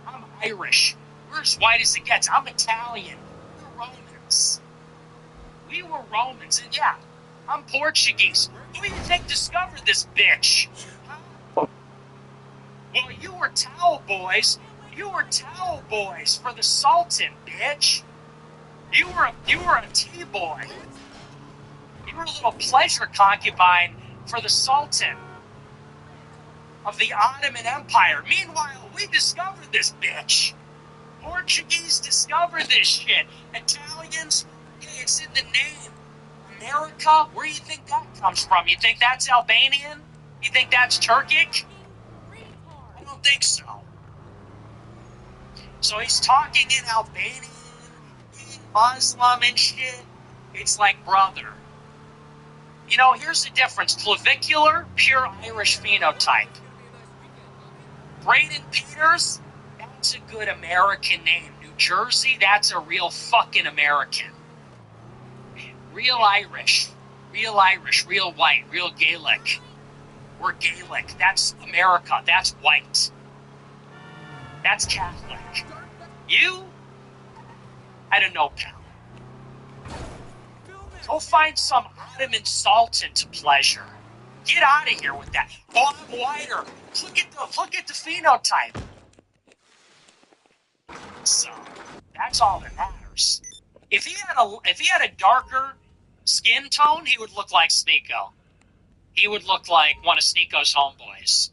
I'm Irish. We're as white as it gets. I'm Italian. We're Romans. We were Romans, and yeah, I'm Portuguese. Who do you think discovered this bitch? Huh? Well, you were towel boys. You were towel boys for the Sultan, bitch. You were a T-boy. You were a little pleasure concubine for the Sultan of the Ottoman Empire. Meanwhile, we discovered this bitch. Portuguese discovered this shit. Italians, hey, it's in the name. America, where do you think that comes from? You think that's Albanian? You think that's Turkic? I don't think so. So he's talking in Albanian, being Muslim and shit. It's like, brother. Here's the difference. Clavicular, pure Irish phenotype. Braden Peters, that's a good American name. New Jersey, that's a real fucking American. Real Irish, real white, real Gaelic. We're Gaelic. That's America. That's white. That's Catholic. You? I don't know, pal. Go find some Ottoman Sultan to pleasure. Get out of here with that. Oh, I'm whiter. Look at the phenotype. So that's all that matters. If he had a darker skin tone, he would look like Sneeko. He would look like one of Sneeko's homeboys.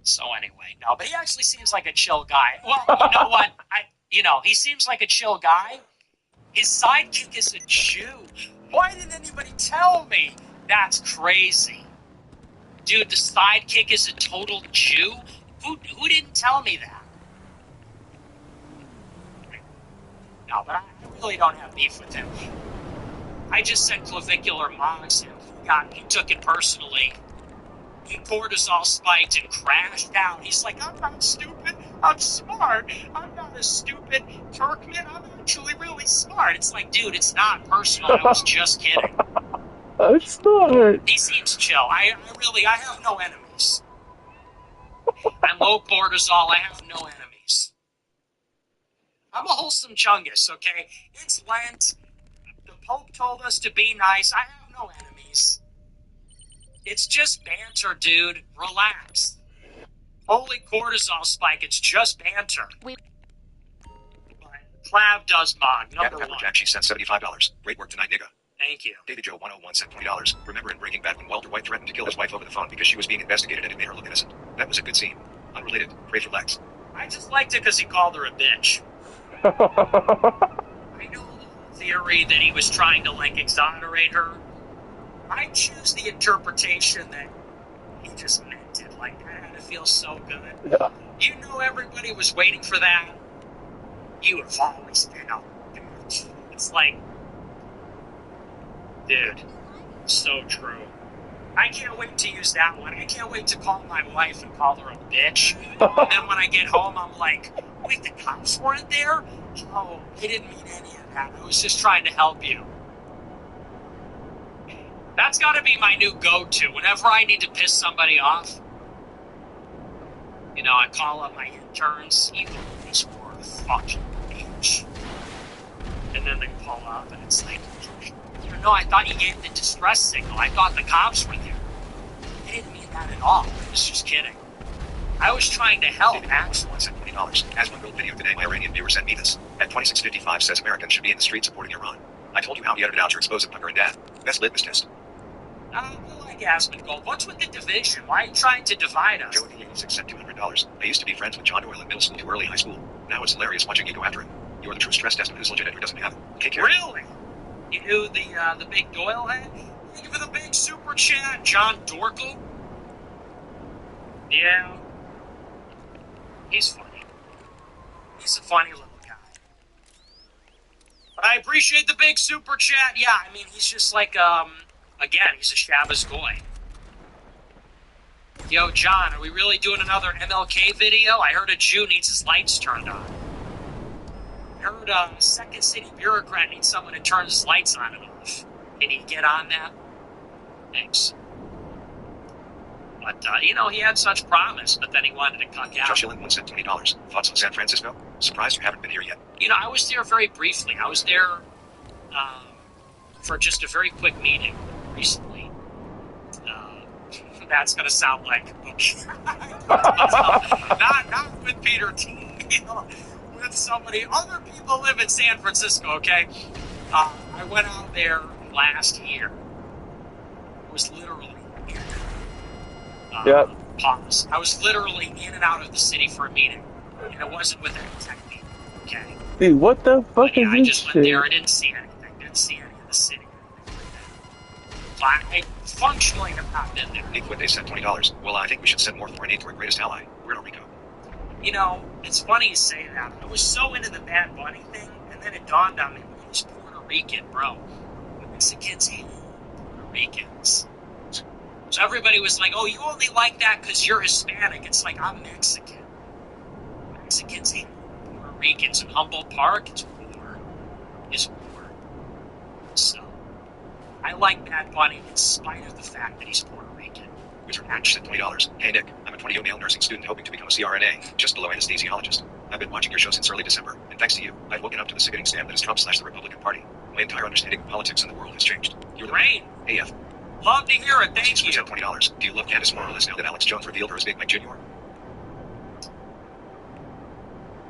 So anyway, no, but he actually seems like a chill guy. Well, you know what? He seems like a chill guy. His sidekick is a Jew. Why didn't anybody tell me? That's crazy. Dude, the sidekick is a total Jew? Who didn't tell me that? No, but I really don't have beef with him. I just said clavicular mogs him. He took it personally. He cortisol spiked and crashed out. He's like, I'm not stupid. I'm smart. I'm not a stupid Turkmen. I'm actually really smart. It's like, dude, it's not personal. I was just kidding. It's not. He seems chill. I have no enemies. I'm low cortisol. I have no enemies. I'm a wholesome chungus, okay? It's Lent. The Pope told us to be nice. I have no enemies. It's just banter, dude. Relax. Holy cortisol spike, it's just banter. But Clav does mog, number one. Jack, she sent $75. Great work tonight, nigga. Thank you. David Joe 101 sent $20. Remember in Breaking Bad when Walter White threatened to kill his wife over the phone because she was being investigated and it made her look innocent? That was a good scene. Unrelated. Praise relax. I just liked it because he called her a bitch. I know the theory that he was trying to, exonerate her. I choose the interpretation that he just meant it. Like, that had to feel so good. Yeah. You know everybody was waiting for that. You have always been a bitch. It's like, dude, so true. I can't wait to use that one. I can't wait to call my wife and call her a bitch. And then when I get home, I'm like, wait, the cops weren't there? Oh, they didn't mean any of that. I was just trying to help you. That's got to be my new go-to. Whenever I need to piss somebody off, I call up my interns. You guys were a fucking bitch. And then they pull up, and it's like, no, I thought you gave the distress signal. I thought the cops were there. They didn't mean that at all. I was just kidding. I was trying to help, actually. One sent $20. As one build video today, my Iranian viewer sent me this. At 26:55 says Americans should be in the street supporting Iran. I told you how he edited out your explosive Tucker and Dad. Best litmus test. I like Asmongold. What's with the division? Why are you trying to divide us? Joe 86 sent $200. I used to be friends with John Doyle in middle school to early high school. Now it's hilarious watching you go after him. You're the true stress test of who's legit and who doesn't have it. Take care. Really? You knew the big Doyle head? Thank you for the big super chat, John Dorkel. Yeah. He's funny. He's a funny little guy. But I appreciate the big super chat. Yeah, I mean, he's just like, again, he's a Shabbos goy. Yo, John, are we really doing another MLK video? I heard a Jew needs his lights turned on. I heard a second city bureaucrat needs someone to turn his lights on and off. Can you get on that? Thanks. But, he had such promise, but then he wanted to cuck out. Josh Allen once sent $20. Thoughts on San Francisco? Surprised you haven't been here yet. I was there very briefly. I was there for just a very quick meeting recently. That's going to sound like... not with Peter T. With somebody. Other people live in San Francisco, okay? I went out there last year. I was literally pause. I was literally in and out of the city for a meeting, and it wasn't with any technique, okay? Dude, what the fuck is I this just went shit? there and didn't see anything. Didn't see any of the city. I functionally have not been there. Nick they sent $20. Well, I think we should send more for an aid to our greatest ally, Puerto Rico. It's funny you say that. I was so into the Bad Bunny thing, and then it dawned on me, he's Puerto Rican, bro. Mexicans hate Puerto Ricans. So everybody was like, oh, you only like that because you're Hispanic. It's like, I'm Mexican. Mexicans hate Puerto Ricans. In Humboldt Park, it's war. It's war. So, I like Bad Bunny in spite of the fact that he's Puerto Rican. Wizard Hatch sent $20. Hey, Nick, I'm a 20-year male nursing student hoping to become a CRNA, just below anesthesiologist. I've been watching your show since early December, and thanks to you, I've woken up to the sickening stand that is Trump/the Republican Party. My entire understanding of politics in the world has changed. You're the Rain. AF. Love to hear it. Thank you. Sent $20. Do you love Candace Morales now that Alex Jones revealed her as Big Mike Jr.?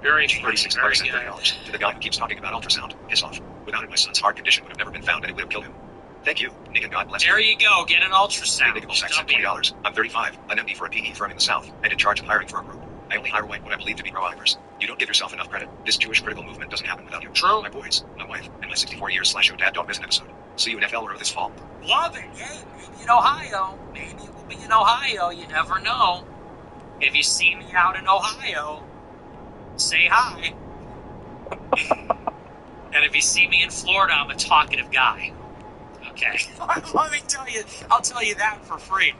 Very funny. $36 Very and good. $30. To the guy who keeps talking about ultrasound, piss off. Without it, my son's heart condition would have never been found and it would have killed him. Thank you, Nick, and God bless you. There you go. Get an ultrasound. Nick Sachs sent $20. I'm 35, an MD for a PE firm in the South, and in charge of hiring for a group. I only hire white what I believe to be pro-Ivers. You don't give yourself enough credit. This Jewish critical movement doesn't happen without you. True. My boys, my wife, and my 64 years / dad don't miss an episode. See you in FL or this fall. Love it. Hey, maybe in Ohio. Maybe we'll be in Ohio. You never know. If you see me out in Ohio, say hi. And if you see me in Florida, I'm a talkative guy. Okay. Let me tell you, I'll tell you that for free.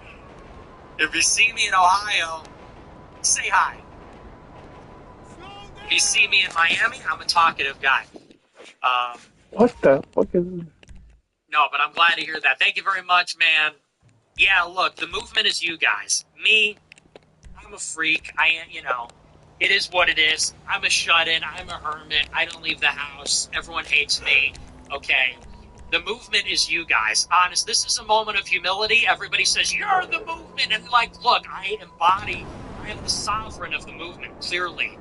If you see me in Ohio, say hi. If you see me in Miami, I'm a talkative guy. What the fuck is this? No, but I'm glad to hear that. Thank you very much, man. Yeah, look, the movement is you guys. Me, I'm a freak. It is what it is. I'm a shut-in. I'm a hermit. I don't leave the house. Everyone hates me. Okay. The movement is you guys. Honest, this is a moment of humility. Everybody says, you're the movement. And look, I am the sovereign of the movement, clearly.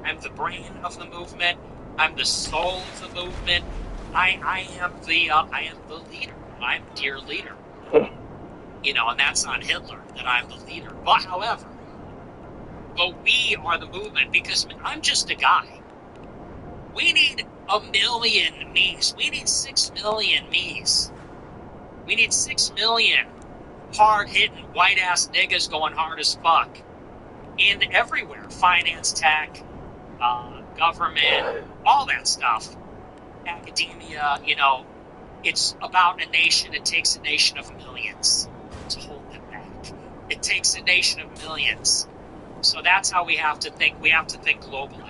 I'm the brain of the movement. I'm the soul of the movement. I am the leader. I'm dear leader. And that's not Hitler, that I'm the leader. But we are the movement because I'm just a guy. We need 1 million me's. We need 6 million me's. We need 6 million hard-hitting, white-ass niggas going hard as fuck. In everywhere. Finance, tech, government, all that stuff. Academia, it's about a nation. It takes a nation of millions to hold them back. It takes a nation of millions. So that's how we have to think. We have to think globally.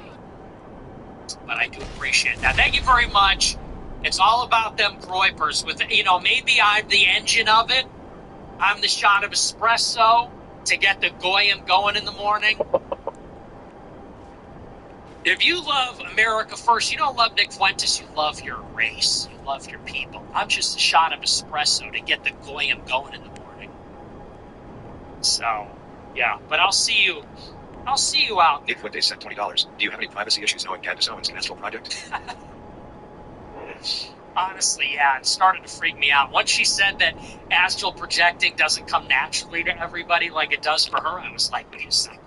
But I do appreciate that. Thank you very much. It's all about them groypers. Maybe I'm the engine of it. I'm the shot of espresso to get the goyim going in the morning. If you love America first, you don't love Nick Fuentes, you love your race. You love your people. I'm just a shot of espresso to get the goyim going in the morning. So, yeah. But I'll see you out there. Nick Fuentes sent $20. Do you have any privacy issues knowing Candace Owens' Astral Project? Honestly, yeah, it started to freak me out. Once she said that astral projecting doesn't come naturally to everybody like it does for her, I was like, wait a second.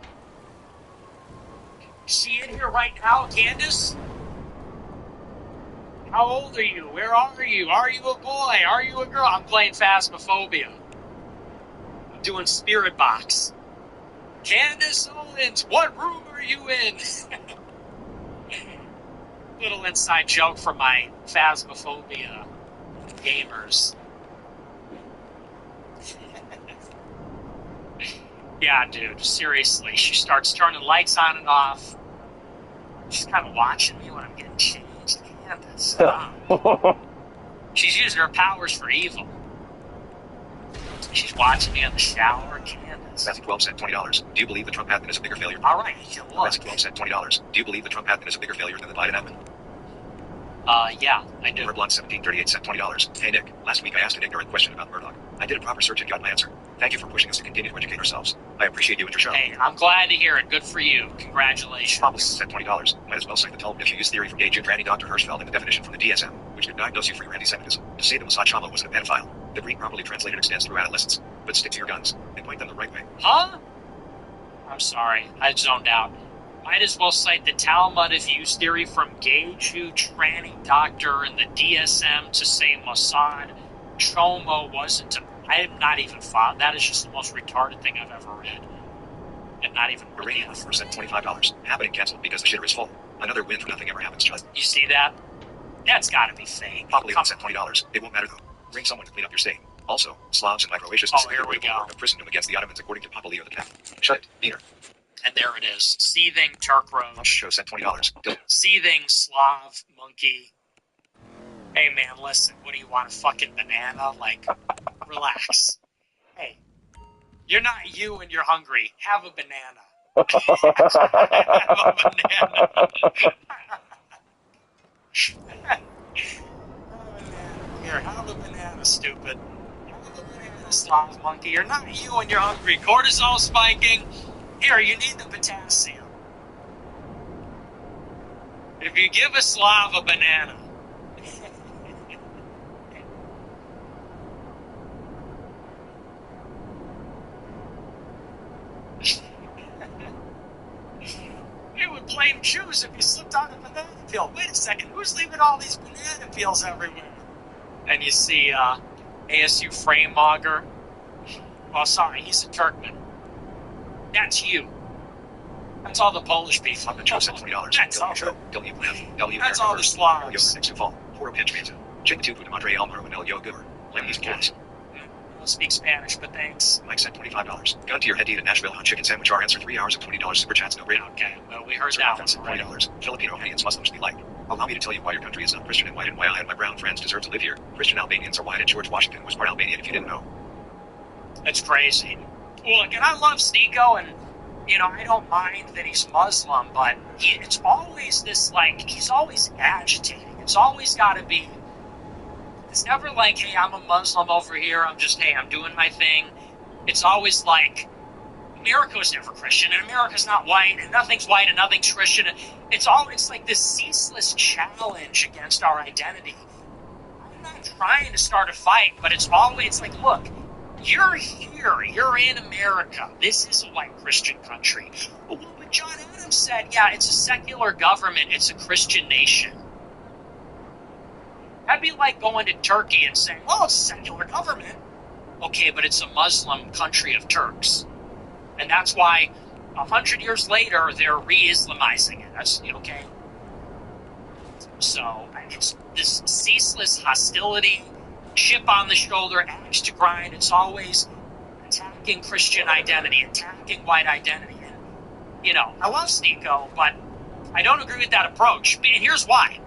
Is she in here right now, Candace? How old are you? Where are you? Are you a boy? Are you a girl? I'm playing Phasmophobia. I'm doing Spirit Box. Candace Owens, what room are you in? Little inside joke for my Phasmophobia gamers. Yeah, dude, seriously. She starts turning lights on and off. She's kind of watching me when I'm getting changed. Candace, stop. She's using her powers for evil. She's watching me in the shower. Candace. Matthew 12 sent $20. Do you believe the Trump admin is a bigger failure? All right, you look. Matthew 12 sent $20. Do you believe the Trump admin is a bigger failure than the Biden admin? Yeah, I do. Blunt 1738 sent $20. Hey Nick, last week I asked an ignorant question about Murdoch. I did a proper search and got my answer. Thank you for pushing us to continue to educate ourselves. I appreciate you and your show. Hey, I'm glad to hear it. Good for you. Congratulations. Probably sent $20. Might as well cite the Talmud if you use theory from gay Jew granny Dr. Hirschfeld and the definition from the DSM, which could diagnose you for your anti-Semitism. To say that Mossad Shama wasn't a pedophile. The Greek properly translated extends through adolescence. But stick to your guns and point them the right way. Huh? I'm sorry. I zoned out. Might as well cite the Talmud if you use theory from gay Jew tranny doctor and the DSM to say Mossad Shoma wasn't a... I am not even followed. That is just the most retarded thing I've ever read. And not even... Iranian sent $25. Happening canceled because the shitter is full. Another win for nothing ever happens, just. You see that? That's gotta be fake. Probably sent $20. It won't matter though. Bring someone to clean up your stain. Also, Slavs and Microasia here we go. of Christendom against the Ottomans according to Papa Leo X. Shut it, Peter. And there it is. Seething Turk Road. Show sent $20. Seething Slav monkey. Hey man, listen, what do you want, a fucking banana? Like, relax. Hey, you're not you and you're hungry. Have a banana. Have a banana. Here, have a banana, stupid. Have a banana, Slav monkey. You're not you and you're hungry. Cortisol spiking. Here, you need the potassium. If you give a Slav a banana. They would blame Jews if you slipped on a banana peel. Wait a second, who's leaving all these banana peels everywhere? And you see ASU Framemogger. Well, sorry, he's a Turkman. That's you. That's all the Polish people. I'm the Joe sent $20. That's all. That's all the Slavs. Next to fall. Horo pinch manza. Check the tube with Madre Almaro and El Yo Goober. Blame these cats. I don't speak Spanish, but thanks. Mike sent $25. Gun to your head, eat a Nashville hot chicken sandwich. Our answer 3 hours of $20 super chats. No brainer. Okay, well, we heard that one already. $20. Filipino Albanians Muslims be like. Allow me to tell you why your country is not Christian and white and why I and my brown friends deserve to live here. Christian Albanians are white and George Washington was part Albanian if you didn't know. That's crazy. Look, and I love Sneeko, and, you know, I don't mind that he's Muslim, but it's always this, like, he's always agitating. It's always got to be, it's never like, hey, I'm a Muslim over here, I'm just, hey, I'm doing my thing. It's always like, America was never Christian, and America's not white, and nothing's white, and nothing's Christian. It's always like this ceaseless challenge against our identity. I'm not trying to start a fight, but it's always like, look, you're here, you're in America. This is a white Christian country. But what John Adams said, yeah, it's a secular government, it's a Christian nation. That'd be like going to Turkey and saying, oh, it's a secular government. Okay, but it's a Muslim country of Turks. And that's why 100 years later, they're re-Islamizing it. That's okay. So it's this ceaseless hostility, chip on the shoulder, axe to grind. It's always attacking Christian identity, attacking white identity. And, you know, I love Sneeko, but I don't agree with that approach. And here's why.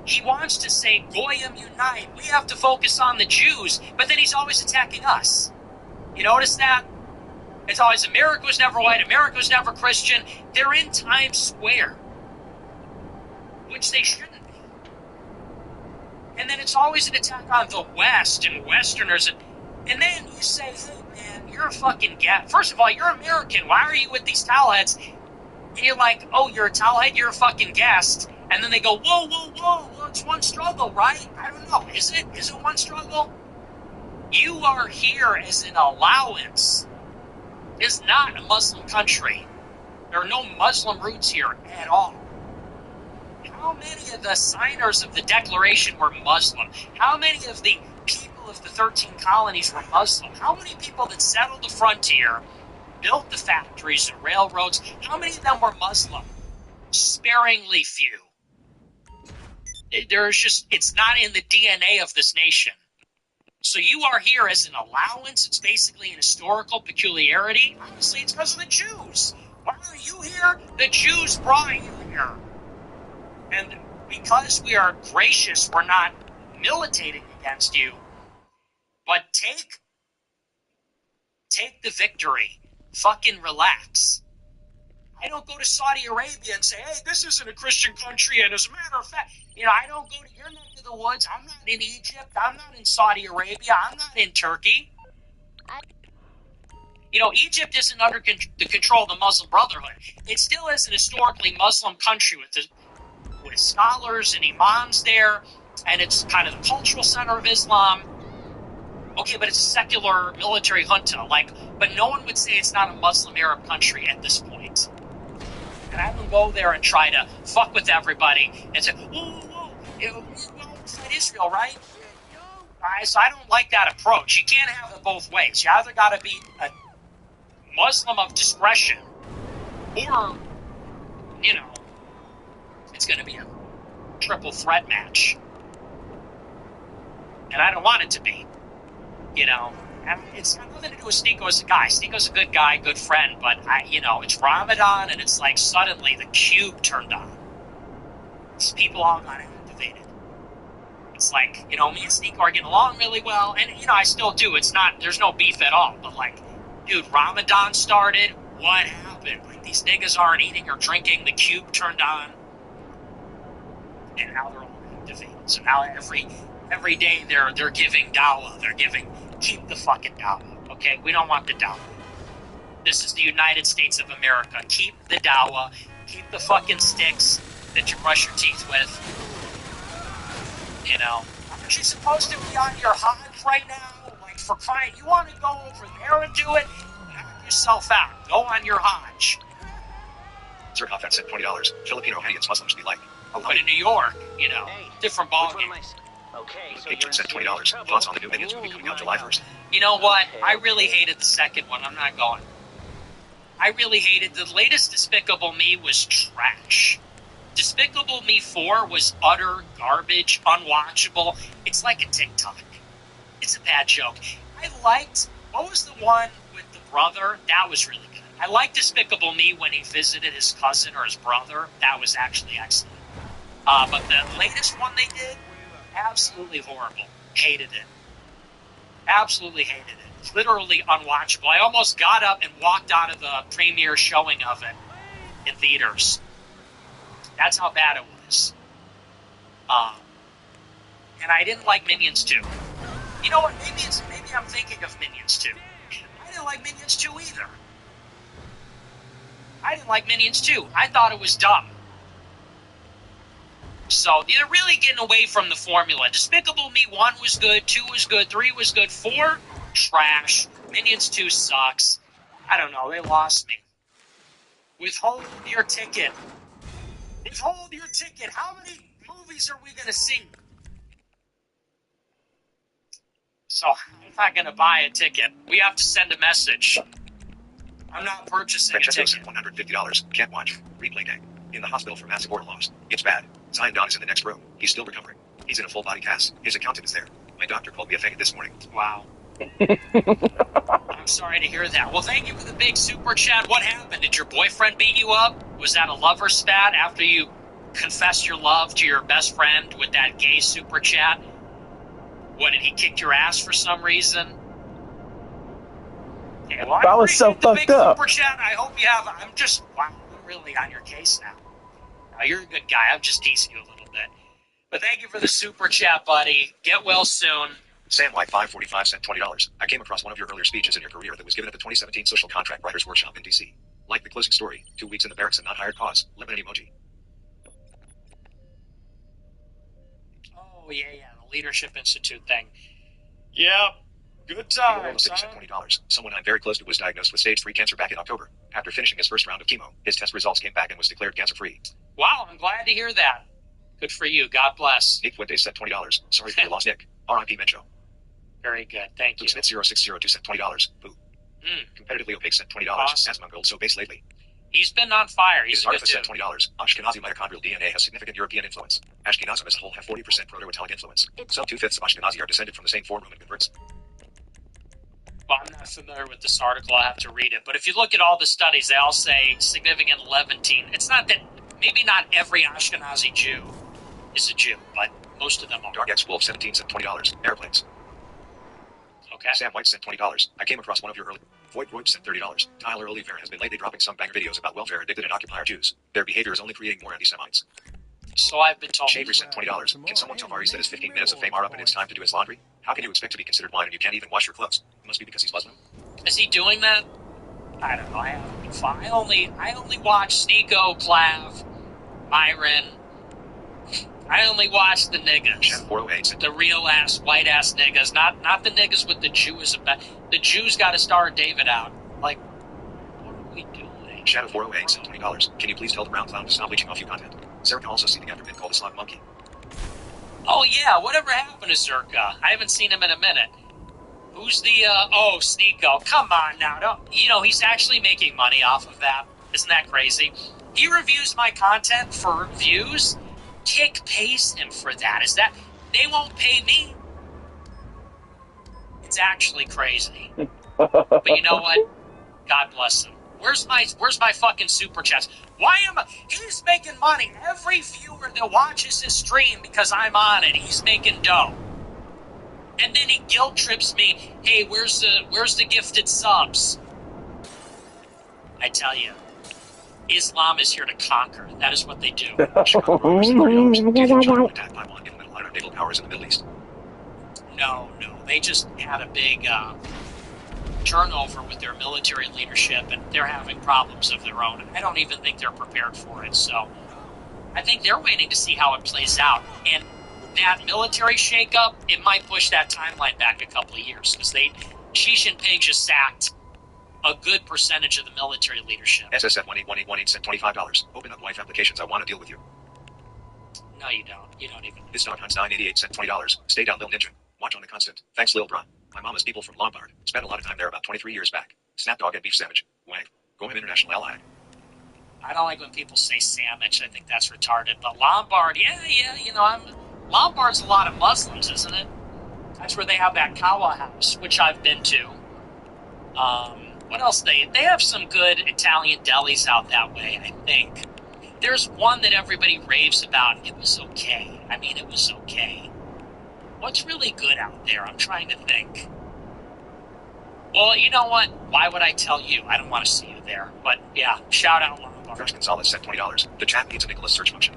He wants to say, Goyim unite. We have to focus on the Jews, but then he's always attacking us. You notice that? It's always America was never white, America was never Christian. They're in Times Square. which they shouldn't be. And then it's always an attack on the West and Westerners. And then you say, hey, man, you're a fucking gat. First of all, you're American. Why are you with these towelheads? And you're like, oh, you're a towelhead? You're a fucking guest. And then they go, whoa, whoa, whoa. Well, it's one struggle, right? I don't know. Is it? Is it one struggle? You are here as an allowance. It's not a Muslim country. There are no Muslim roots here at all. How many of the signers of the Declaration were Muslim? How many of the people of the 13 colonies were Muslim? How many people that settled the frontier, built the factories and railroads, how many of them were Muslim? Sparingly few. It's not in the DNA of this nation. So you are here as an allowance. It's basically an historical peculiarity. Honestly, it's because of the Jews. Why are you here? The Jews brought you here. And because we are gracious, we're not militating against you. But take the victory. Fucking relax. I don't go to Saudi Arabia and say, hey, this isn't a Christian country, and as a matter of fact, I don't go to your neck of the woods. I'm not in Egypt. I'm not in Saudi Arabia. I'm not in Turkey. Egypt isn't under the control of the Muslim Brotherhood. It still is an historically Muslim country with scholars and imams there, and it's kind of the cultural center of Islam. Okay, but it's a secular military junta, but no one would say it's not a Muslim Arab country at this point. And I don't go there and try to fuck with everybody and say, whoa, fight Israel, right? So I don't like that approach. You can't have it both ways. You either got to be a Muslim of discretion, or, it's going to be a triple threat match. And I don't want it to be. And it's got nothing to do with Sneeko as a guy. Sneeko's a good guy, good friend, but it's Ramadan, and it's like suddenly the cube turned on. These people all got activated. It's like, me and Sneeko are getting along really well, and I still do. There's no beef at all, but dude, Ramadan started. What happened? These niggas aren't eating or drinking. The cube turned on, and now they're all activated. So now every day they're giving dawah. They're giving, keep the fucking dawah, okay? We don't want the dawah. This is the United States of America. Keep the dawah. Keep the fucking sticks that you brush your teeth with. Aren't you supposed to be on your Hajj right now? For crying, you want to go over there and do it? Knock yourself out. Go on your Hajj. Zerkoff had said $20. Filipino Haitians Muslims be like. But in New York, different ballgame. Okay, so Patron said $20. Thoughts on the new Minions movie coming out July 1st? You know what? I really hated the second one. I'm not going. I really hated the latest Despicable Me was trash. Despicable Me 4 was utter garbage, unwatchable. It's like a TikTok. It's a bad joke. What was the one with the brother? That was really good. I liked Despicable Me when he visited his cousin or his brother. That was actually excellent. But the latest one they did, absolutely horrible. Hated it. Absolutely hated it. Literally unwatchable. I almost got up and walked out of the premiere showing of it in theaters. That's how bad it was. And I didn't like Minions 2. You know what? Maybe I'm thinking of Minions 2. I didn't like Minions 2 either. I didn't like Minions 2. I thought it was dumb. So they're really getting away from the formula. Despicable Me 1 was good, 2 was good, 3 was good, 4, trash. Minions 2 sucks. I don't know, they lost me. Withhold your ticket. Withhold your ticket. How many movies are we going to see? So I'm not going to buy a ticket. We have to send a message. I'm not purchasing a ticket. $150. Can't watch. Replay day. In the hospital for massive order loss. It's bad. Zion Don is in the next room. He's still recovering. He's in a full body cast. His accountant is there. My doctor called me a faggot this morning. Wow. I'm sorry to hear that. Well, thank you for the big super chat. What happened? Did your boyfriend beat you up? Was that a lover spat after you confessed your love to your best friend with that gay super chat? What, did he kick your ass for some reason? Yeah, well, I was so fucked up. Super chat. I hope you have. I'm really on your case now. You're a good guy. I'm just teasing you a little bit. But thank you for the super chat, buddy. Get well soon. Sam White 545 sent $20. I came across one of your earlier speeches in your career that was given at the 2017 Social Contract Writers Workshop in DC. Like the closing story, 2 weeks in the barracks and not hired cause. Lebanon emoji. Oh, yeah, the Leadership Institute thing. Yeah, good times, City sent $20. Someone I'm very close to was diagnosed with stage 3 cancer back in October. After finishing his first round of chemo, his test results came back and was declared cancer-free. Wow, I'm glad to hear that. Good for you. God bless. Nick Fuentes sent $20. Sorry for your loss, Nick. R.I.P. Mencho. Very good. Thank you. Smith 0602 sent $20. Boo. Competitively Opaque sent $20. Awesome. Asthma Gold so base lately. He's been on fire. He's a good Arthur dude. sent $20. Ashkenazi mitochondrial DNA has significant European influence. Ashkenazim as a whole have 40% Proto-Italic influence. Some 2/5 of Ashkenazi are descended from the same 4 Roman converts. Well, I'm not familiar with this article. I have to read it. But if you look at all the studies, they all say significant Levantine. It's not that, maybe not every Ashkenazi Jew is a Jew, but most of them are. Dark X Wolf 17 sent $20. Airplanes. Okay. Sam White sent $20. I came across one of your early. Void Roach sent $30. Tyler Oliver has been lately dropping some banger videos about welfare-addicted and occupier Jews. Their behavior is only creating more anti-Semites. So I've been told. Shaver sent $20. Can someone tell Maurice that his 15 minutes of fame are up and it's time to do his laundry? How can you expect to be considered wine and you can't even wash your clothes? It must be because he's Muslim. Is he doing that? I don't know. I haven't been fine. I only watch Sneeko, Clav, Myron. I only watch the niggas. Chef 408 sent The real ass, white ass niggas. Not the niggas with the Jews. The Jews got to start David out. Like, what are we doing? Shadow 408 sent $20. Can you please tell the Brown Clown to stop leeching off you content? Zerka also seeking after been called a slug monkey. Oh yeah, whatever happened to Zerka? I haven't seen him in a minute. Who's the, Sneeko. Come on now. He's actually making money off of that. Isn't that crazy? He reviews my content for views. Kick pays him for that. They won't pay me? It's actually crazy. But you know what? God bless him. Where's my fucking super chats? He's making money. Every viewer that watches his stream because I'm on it, he's making dough. And then he guilt trips me. Hey, where's the gifted subs? I tell you, Islam is here to conquer. That is what they do. Chicago Rover sent $30. Do you think China will attack Taiwan given the line of naval powers in the Middle East? No. They just had a big turnover with their military leadership, and they're having problems of their own. I don't even think they're prepared for it. So I think they're waiting to see how it plays out. And that military shakeup, it might push that timeline back a couple of years because Xi Jinping just sacked a good percentage of the military leadership. SSF 181818 sent $25. Open up wife applications. I want to deal with you. No, you don't. You don't even. This dog Hunts 988 sent $20. Stay down, Lil Ninja. Watch on the constant. Thanks, Lil Bra. My mom is people from Lombard. Spent a lot of time there about 23 years back. Snapdog and beef sandwich. Wang. Go him international ally. I don't like when people say sandwich. I think that's retarded. But Lombard, yeah. Lombard's a lot of Muslims, isn't it? That's where they have that Kawa house, which I've been to. What else? They have some good Italian delis out that way, I think. There's one that everybody raves about. It was okay. It was okay. What's really good out there? I'm trying to think. Well, you know what? Why would I tell you? I don't want to see you there. But, yeah, shout out Lombard. Fresh Gonzalez sent $20. The chat needs a Nicholas search function.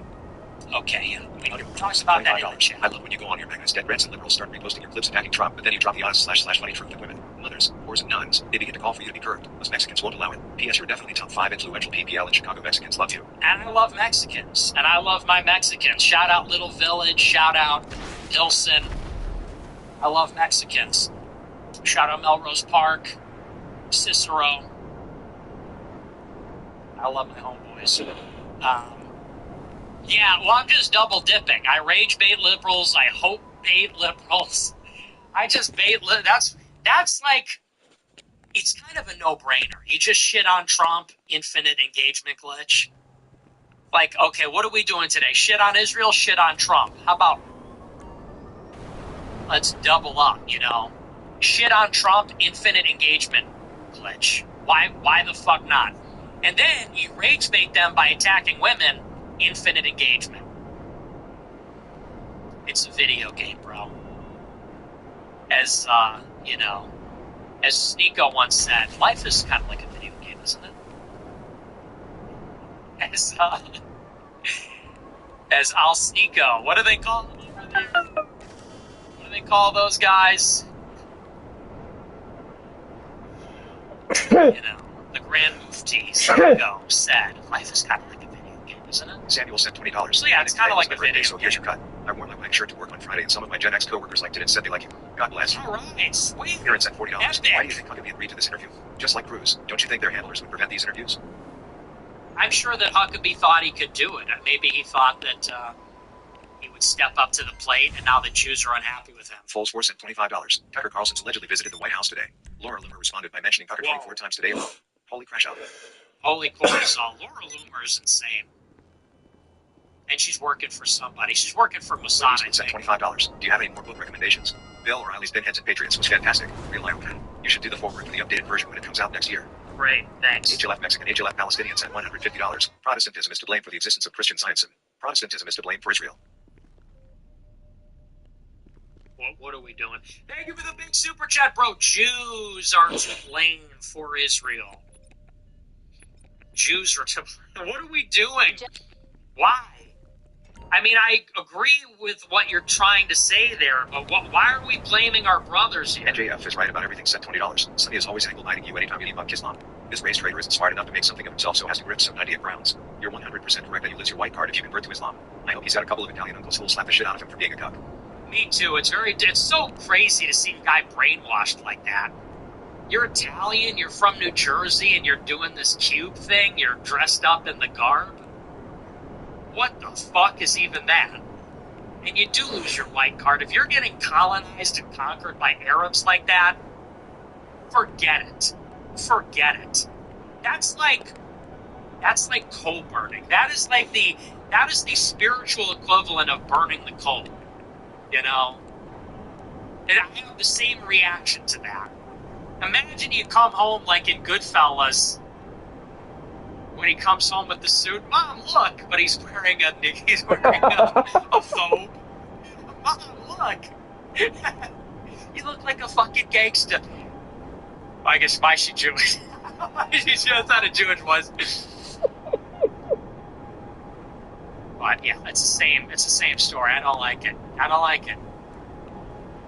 Okay, yeah. We talked about that in the chat. I love when you go on your Magnus Dead Reds and liberals start reposting your clips attacking Trump, but then you drop the honest / funny truth that women, mothers, whores, and nuns, they begin to call for you to be curved. Us Mexicans won't allow it. P.S. You're definitely top 5 influential PPL, and Chicago Mexicans love you. And I love Mexicans. And I love my Mexicans. Shout out Little Village. Shout out Pilsen. I love Mexicans. Shout out Melrose Park. Cicero. I love my homeboys. Yeah, well, I'm just double dipping. I rage bait liberals. I hope bait liberals. I just bait that's like, it's kind of a no-brainer. You just shit on Trump, infinite engagement glitch. Like, okay, what are we doing today? Shit on Israel, shit on Trump. How about, let's double up, Shit on Trump, infinite engagement glitch. Why the fuck not? And then you rage bait them by attacking women, infinite engagement. It's a video game, bro. As Sneeko once said, life is kind of like a video game, isn't it? as Alsnico. What do they call him over there? What do they call those guys? You know, the Grand Mufti Snico said, life is kind of like a video game, isn't it? Samuel sent $20. So yeah, it's kind of like a video So here's game. your cut. I wore my black shirt to work on Friday, and some of my Gen X coworkers liked it and said they like you. God bless. All right, sweet. Aaron sent $40. Epic. Why do you think Huckabee agreed to this interview? Just like Cruz, don't you think their handlers would prevent these interviews? I'm sure that Huckabee thought he could do it. Maybe he thought that he would step up to the plate, and now the Jews are unhappy with him. Foles 4 sent $25. Tucker Carlson's allegedly visited the White House today. Laura Loomer responded by mentioning Tucker 24 times today alone. Holy crash out. Holy cortisol. Laura Loomer is insane. And she's working for somebody. She's working for Mossad, I sent think. $25. Do you have any more book recommendations? Bill O'Reilly's Pinheads and Patriots was fantastic. Real eye-opener. You should do the foreword for the updated version when it comes out next year. Great, thanks. HLF Mexican, HLF Palestinian sent $150. Protestantism is to blame for the existence of Christian Science, and Protestantism is to blame for Israel. What are we doing? Thank you for the big super chat, bro. Jews are to blame for Israel. Jews are to... What are we doing? Why? I mean, I agree with what you're trying to say there, but why are we blaming our brothers here? NJF is right about everything, sent $20. Sonny is always angle-lighting you anytime you debunk Islam. This race trader isn't smart enough to make something of himself, so has to grip some 98 rounds. You're 100% correct that you lose your white card if you convert to Islam. I hope he's had a couple of Italian uncles who will slap the shit out of him for being a cuck. Me too. It's so crazy to see a guy brainwashed like that. You're Italian, you're from New Jersey, and you're doing this cube thing, you're dressed up in the garb? What the fuck is even that? And you do lose your white card. If you're getting colonized and conquered by Arabs like that, forget it. Forget it. That's like coal burning. That is the spiritual equivalent of burning the coal. You know? And I have the same reaction to that. Imagine you come home like in Goodfellas, when he comes home with the suit. Mom, look! But he's wearing a thobe. Mom, look! You look like a fucking gangster. I guess why is she Jewish? She knows how the Jewish was. But yeah, it's the same story. I don't like it.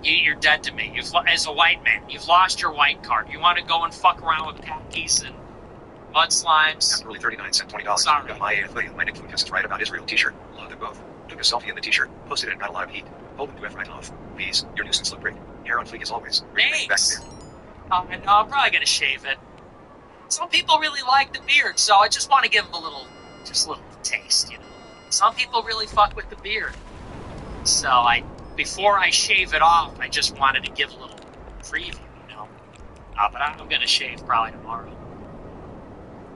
You're dead to me. As a white man, you've lost your white card. You want to go and fuck around with khakis and mud slimes? Early 39 sent $20. Sorry. Got my AFA, my Nick Lucas is right about Israel t-shirt. Love them both. Took a selfie in the t-shirt, posted it and got a lot of heat. Hope to have right off. Peace. Your nuisance look great. Hair on fleek as always. Thanks. I'm probably gonna shave it. Some people really like the beard, so I just want to give them a little taste, you know. Some people really fuck with the beard. So before I shave it off, I just wanted to give a little preview, you know. But I'm gonna shave probably tomorrow.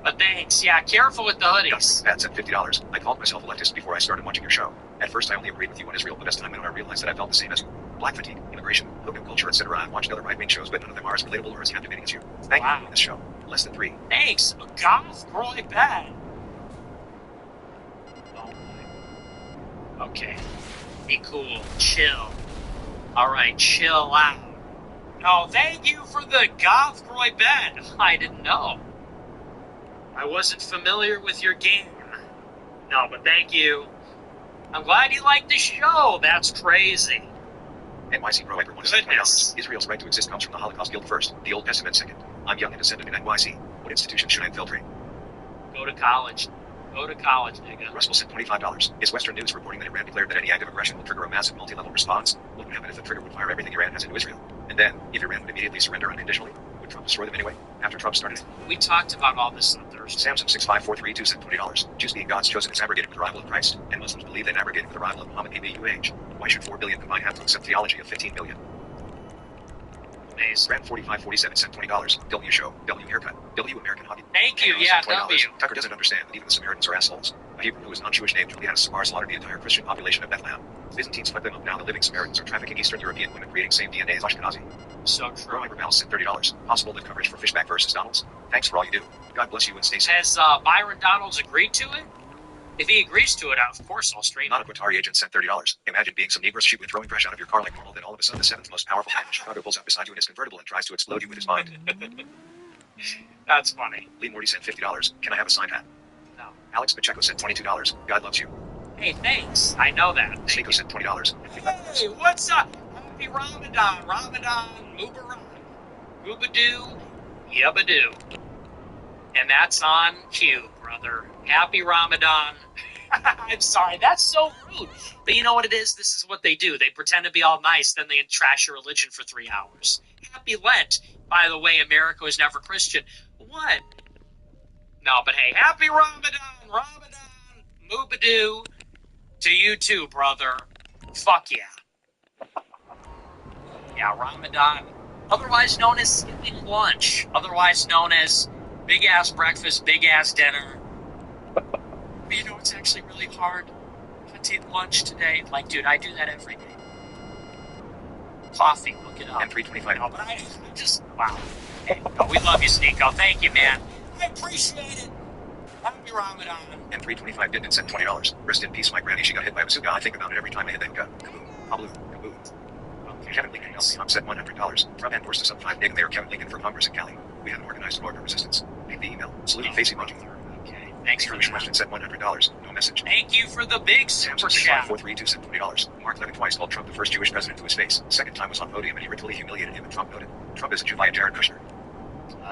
But thanks. Yeah, careful with the hoodies. Pat sent $50. I called myself a leftist before I started watching your show. At first I only agreed with you on Israel, but as time went on I realized that I felt the same as you. Black fatigue, immigration, hokum culture, etc. I've watched other right-wing shows, but none of them are as relatable or as captivating as you. Thank you for this show. Less than 3. Thanks. Goth Roy Bad. Oh my. Okay. Be cool. Chill. Alright, chill out. No, thank you for the Goth Roy Bad. I didn't know. I wasn't familiar with your game. No, but thank you. I'm glad you liked the show. That's crazy. NYC Pro Hyper 1 $20. Israel's right to exist comes from the Holocaust Guild first, the Old Testament second. I'm young and descendant in NYC. What institution should I infiltrate? Go to college. Go to college, nigga. Russell sent $25. Is Western News reporting that Iran declared that any act of aggression will trigger a massive multi-level response? What would happen if the trigger would fire everything Iran has into Israel? And then, if Iran would immediately surrender unconditionally, would Trump destroy them anyway? After Trump started? We talked about all this on Thursday. Samson 65432 sent $20. Jews being God's chosen is abrogated with the arrival of Christ, and Muslims believe that abrogated with the arrival of Muhammad ABUH. Why should 4 billion combined have to accept theology of 15 billion? Amazing. Brand 4547 sent $20. W show, W haircut, W American hockey. Thank you, yeah, W. Tucker doesn't understand that even the Samaritans are assholes. A Hebrew who is non-Jewish named Julianus Samar slaughtered the entire Christian population of Bethlehem. Byzantines split them up. Now the living Samaritans are trafficking Eastern European women, creating same DNA as Ashkenazi. So true. Roy Rebels sent $30. Possible live coverage for Fishback versus Donalds. Thanks for all you do. God bless you and stay safe. Has Byron Donalds agreed to it? If he agrees to it, of course I'll stream Not it. a Qatari agent sent $30. Imagine being some Negroes shoot with throwing trash out of your car like normal, then all of a sudden the 7th most powerful man in Chicago pulls up beside you in his convertible and tries to explode you with his mind. That's funny. Lee Morty sent $50. Can I have a signed hat? No. Alex Pacheco sent $22. God loves you. Hey, thanks. I know that. Thank Seiko you. sent $20. Hey, what's up? Happy Ramadan. Ramadan Mubarak. Goobadoo. Yabadoo. And that's on cue, brother. Happy Ramadan. I'm sorry, that's so rude. But you know what it is? This is what they do. They pretend to be all nice, then they trash your religion for 3 hours. Happy Lent. By the way, America was never Christian. What? No, but hey, happy Ramadan. Ramadan. Moobadoo. To you too, brother. Fuck yeah. Yeah, Ramadan. Otherwise known as skipping lunch. Otherwise known as big-ass breakfast, big-ass dinner. But you know what's actually really hard? I had to eat lunch today. Like, dude, I do that every day. Coffee, look it up. And $3.25. No, but I just, wow. Hey, no, we love you, Sneeko. Thank you, man. I appreciate it. Happy Ramadan. And $3.25 didn't send $20. Rest in peace, my granny. She got hit by a bazooka. I think about it every time I hit that hookah. Kaboom. Kaboom. Kaboom. Okay, Kevin Lincoln Trump said $100. Trump endorsed the sub 5 dig there. Kevin Lincoln for Congress in Cali. We have an organized border resistance. Make the email. Saluting face emoji. Okay, thanks for English that. question said $100. No message. Thank you for the big super chat. 432 sent $20. Mark Levin twice called Trump the first Jewish president to his face. Second time was on podium and he ritually humiliated him and Trump noted. Trump is a Jew via Jared Kushner.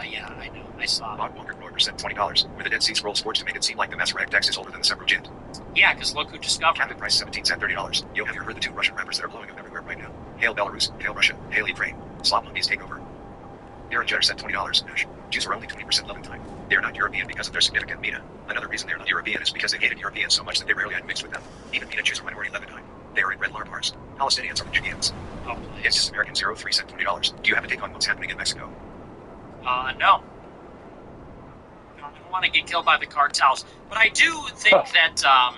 Yeah, I know. I saw. Bob Walker Blogger sent $20. With the Dead Sea Scrolls forged to make it seem like the Masoretic text is older than the Septuagint. Yeah, because look who discovered Captain Price 17 sent $30. Yo, have you heard the 2 Russian rappers that are blowing up everywhere right now? Hail Belarus, hail Russia, hail Ukraine. Slop monkeys take over. Darren Jetter sent $20. Jews are only 20% love and time. They are not European because of their significant MENA. Another reason they are not European is because they hated Europeans so much that they rarely had mixed with them. Even MENA Jews are minority Lebanon. They are in red bars. Palestinians are Judeans. Oh, It's please. American 03 sent $20. Do you have a take on what's happening in Mexico? No. No, I don't want to get killed by the cartels. But I do think that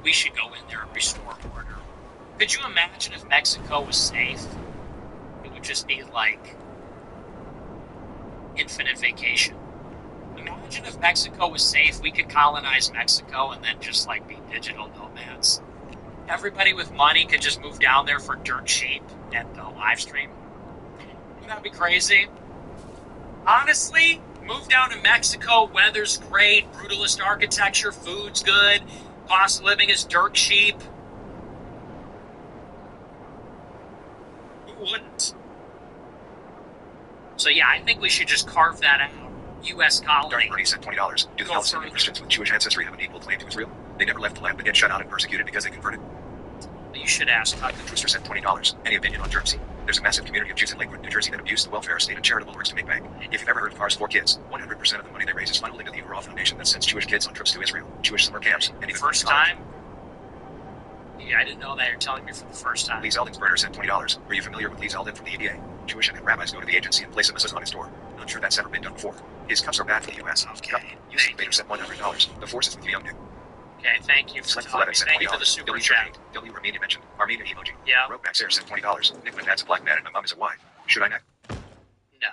we should go in there and restore order. Could you imagine if Mexico was safe? It would just be like infinite vacation. Imagine if Mexico was safe, we could colonize Mexico and then just like be digital nomads. Everybody with money could just move down there for dirt cheap and live stream. Wouldn't that be crazy? Honestly, move down to Mexico, weather's great, brutalist architecture, food's good, cost of living is dirt cheap. Who wouldn't? So yeah, I think we should just carve that out. U.S. colony. Dark Bernie sent $20. Do the Go Palestinian further. Christians with Jewish ancestry have an equal claim to Israel? They never left the land but get shut out and persecuted because they converted. You should ask. Trooster sent $20. Any opinion on Jersey? There's a massive community of Jews in Lakewood, New Jersey that abuse the welfare state and charitable works to make bank. If you've ever heard of Cars for Kids, 100% of the money they raise is funneled into the overall foundation that sends Jewish kids on trips to Israel, Jewish summer camps, and even First college. time? Yeah, I didn't know that. You're telling me for the first time. Lee Zeldin's burner sent $20. Are you familiar with Lee Zeldin from the EDA? Jewish and rabbis go to the agency and place a message on his door. Not sure that's ever been done before. His cups are bad for the U.S. Okay. Yusuf Bader sent $100. The force is with Young. Okay, thank you for Select telling 11 me. sent Thank you for $20. the super W. chat. W. Armenia mentioned. Armenia emoji. Yeah. Ropeback Sarah sent $20. Nick Dad's a black man and my mom is a Y. Should I not? No.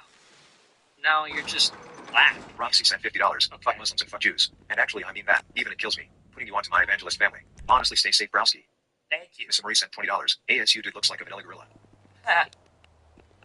No, you're just black. Roxy sent $50. Fuck Muslims and fuck Jews. And actually, I mean that. Even it kills me. Putting you onto my evangelist family. Honestly, stay safe, Browski. Thank you. Miss Marie sent $20. ASU dude looks like a vanilla gorilla.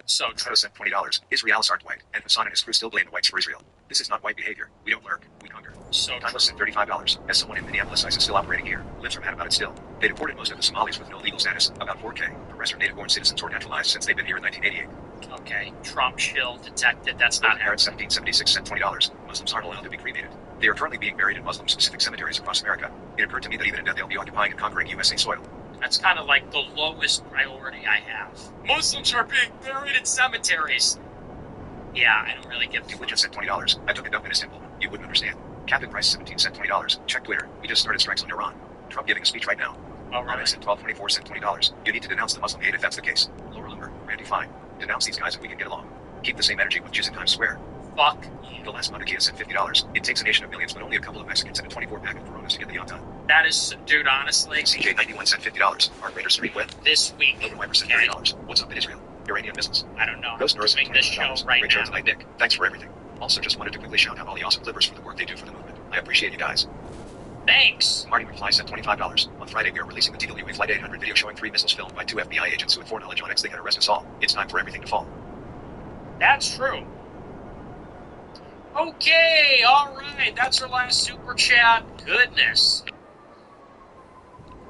So true. Trevor sent $20. Israelis aren't white, and Hassan and his crew still blame the whites for Israel. This is not white behavior. We don't lurk. We hunger. So true. Timeless sent $35. As someone in Minneapolis ISIS still operating here, lives are mad about it still. They deported most of the Somalis with no legal status, about 4K. The rest are native-born citizens or naturalized since they've been here in 1988. Okay. Trump chill detected. That's not Aaron happening. 1776 sent $20. Muslims aren't allowed to be cremated. They are currently being buried in Muslim-specific cemeteries across America. It occurred to me that even in death they'll be occupying and conquering USA soil. That's kind of like the lowest priority I have. Muslims are being buried in cemeteries. Yeah, I don't really give a Religion sent $20. I took a dump in his temple. You wouldn't understand. Captain Price 17 sent $20. Check Twitter. We just started strikes on Iran. Trump giving a speech right now. Oh, really? Ahmed sent 1224 sent $20. You need to denounce the Muslim hate if that's the case. Laura Lumber, Randy Fine. Denounce these guys and we can get along. Keep the same energy with Jews in Times Square. Fuck The you. last Monarchia sent $50. It takes a nation of millions, but only a couple of Mexicans and a 24-pack of Coronas to get the yacht done. That is, dude, honestly, CJ91 sent $50. Art Raider Street with. this week, Logan Weimer sent okay, $30. What's up in Israel? Iranian missiles. I don't know. I'm Ghost Nurse doing this show $20. right Great show now. tonight, Nick. Thanks for everything. Also, just wanted to quickly shout out all the awesome clippers for the work they do for the movement. I appreciate you guys. Thanks. Marty McFly sent $25. On Friday, we are releasing the TWA Flight 800 video showing 3 missiles filmed by 2 FBI agents who had foreknowledge on X. They can arrest us all. It's time for everything to fall. That's true. Okay, all right. That's our last super chat. Goodness.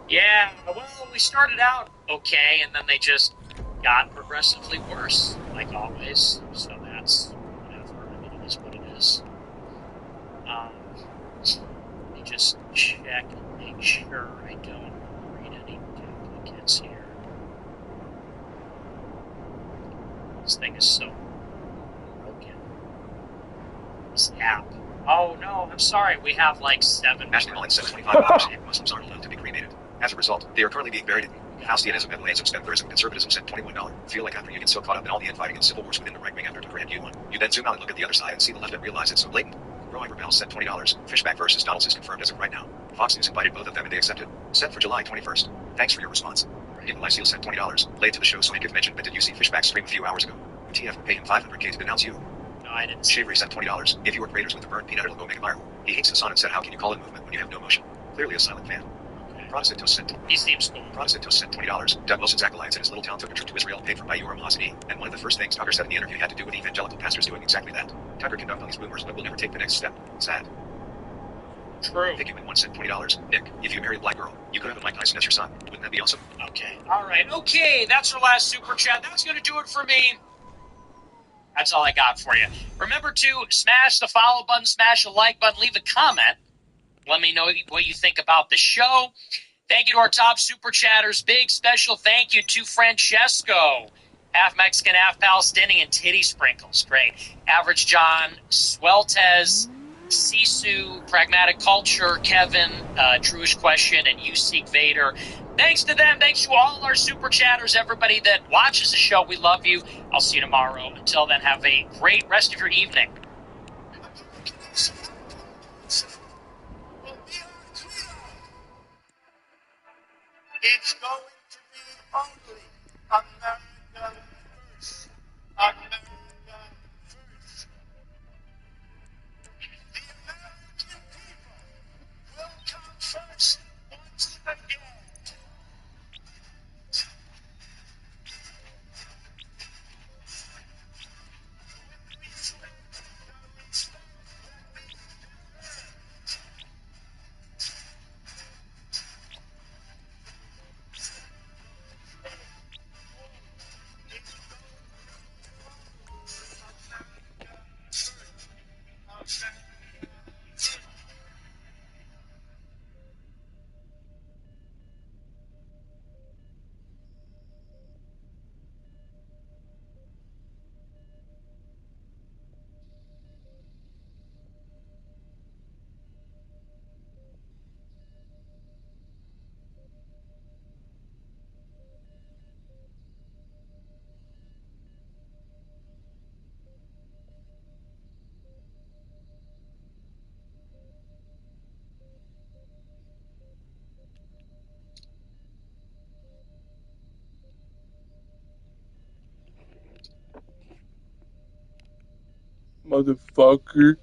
Yeah, well, we started out okay, and then they just got progressively worse, like always. So that's whatever. I mean, it is what it is. Let me just check and make sure I don't read any duplicates here. This thing is so broken. This app. Oh no, I'm sorry. We have like 7. Ashley Mullins said 25 Muslims aren't allowed to be cremated. As a result, they are currently being buried. Halcyonism, Evangelism, Secularism, Conservatism said $21. Feel like after you get so caught up in all the infighting and civil wars within the right wing after Durant you won, you then zoom out and look at the other side and see the left and realize it's so blatant. Growing Rebel said $20. Fishback versus Donalds is confirmed as of right now. Fox News invited both of them and they accepted. Set for July 21st. Thanks for your response. Nikolai Seal said $20. Late to the show, so I give mention, but did you see Fishback stream a few hours ago? TF pay him $500K to denounce you. No, I didn't. Shavery said $20. If you were creators with the burnt peanut, it'll go make viral. He hates Hassan and said, how can you call it movement when you have no motion? Clearly a silent fan. Protestant Toast said He seems cool. Protestant Toast said $20. Doug Wilson's acolytes in his little town took a trip to Israel paid for by Yoram Hasidi, and one of the first things Tucker said in the interview had to do with evangelical pastors doing exactly that. Tucker can dunk on these boomers but will never take the next step. Sad. True. Vicky Win1 said $20. Nick, if you married a black girl, you could have a Mike Tyson as your son. Wouldn't that be awesome? Okay. All right. Okay, that's our last super chat. That's going to do it for me. That's all I got for you. Remember to smash the follow button, smash the like button, leave a comment. Let me know what you think about the show. Thank you to our top super chatters. Big special thank you to Francesco, half Mexican, half Palestinian, titty sprinkles. Great. Average John, Sweltez, Sisu, Pragmatic Culture, Kevin, Truish Question, and You Seek Vader. Thanks to them. Thanks to all our super chatters, everybody that watches the show. We love you. I'll see you tomorrow. Until then, have a great rest of your evening. It's going to be only America first. America first. The American people will come first once again. Motherfucker.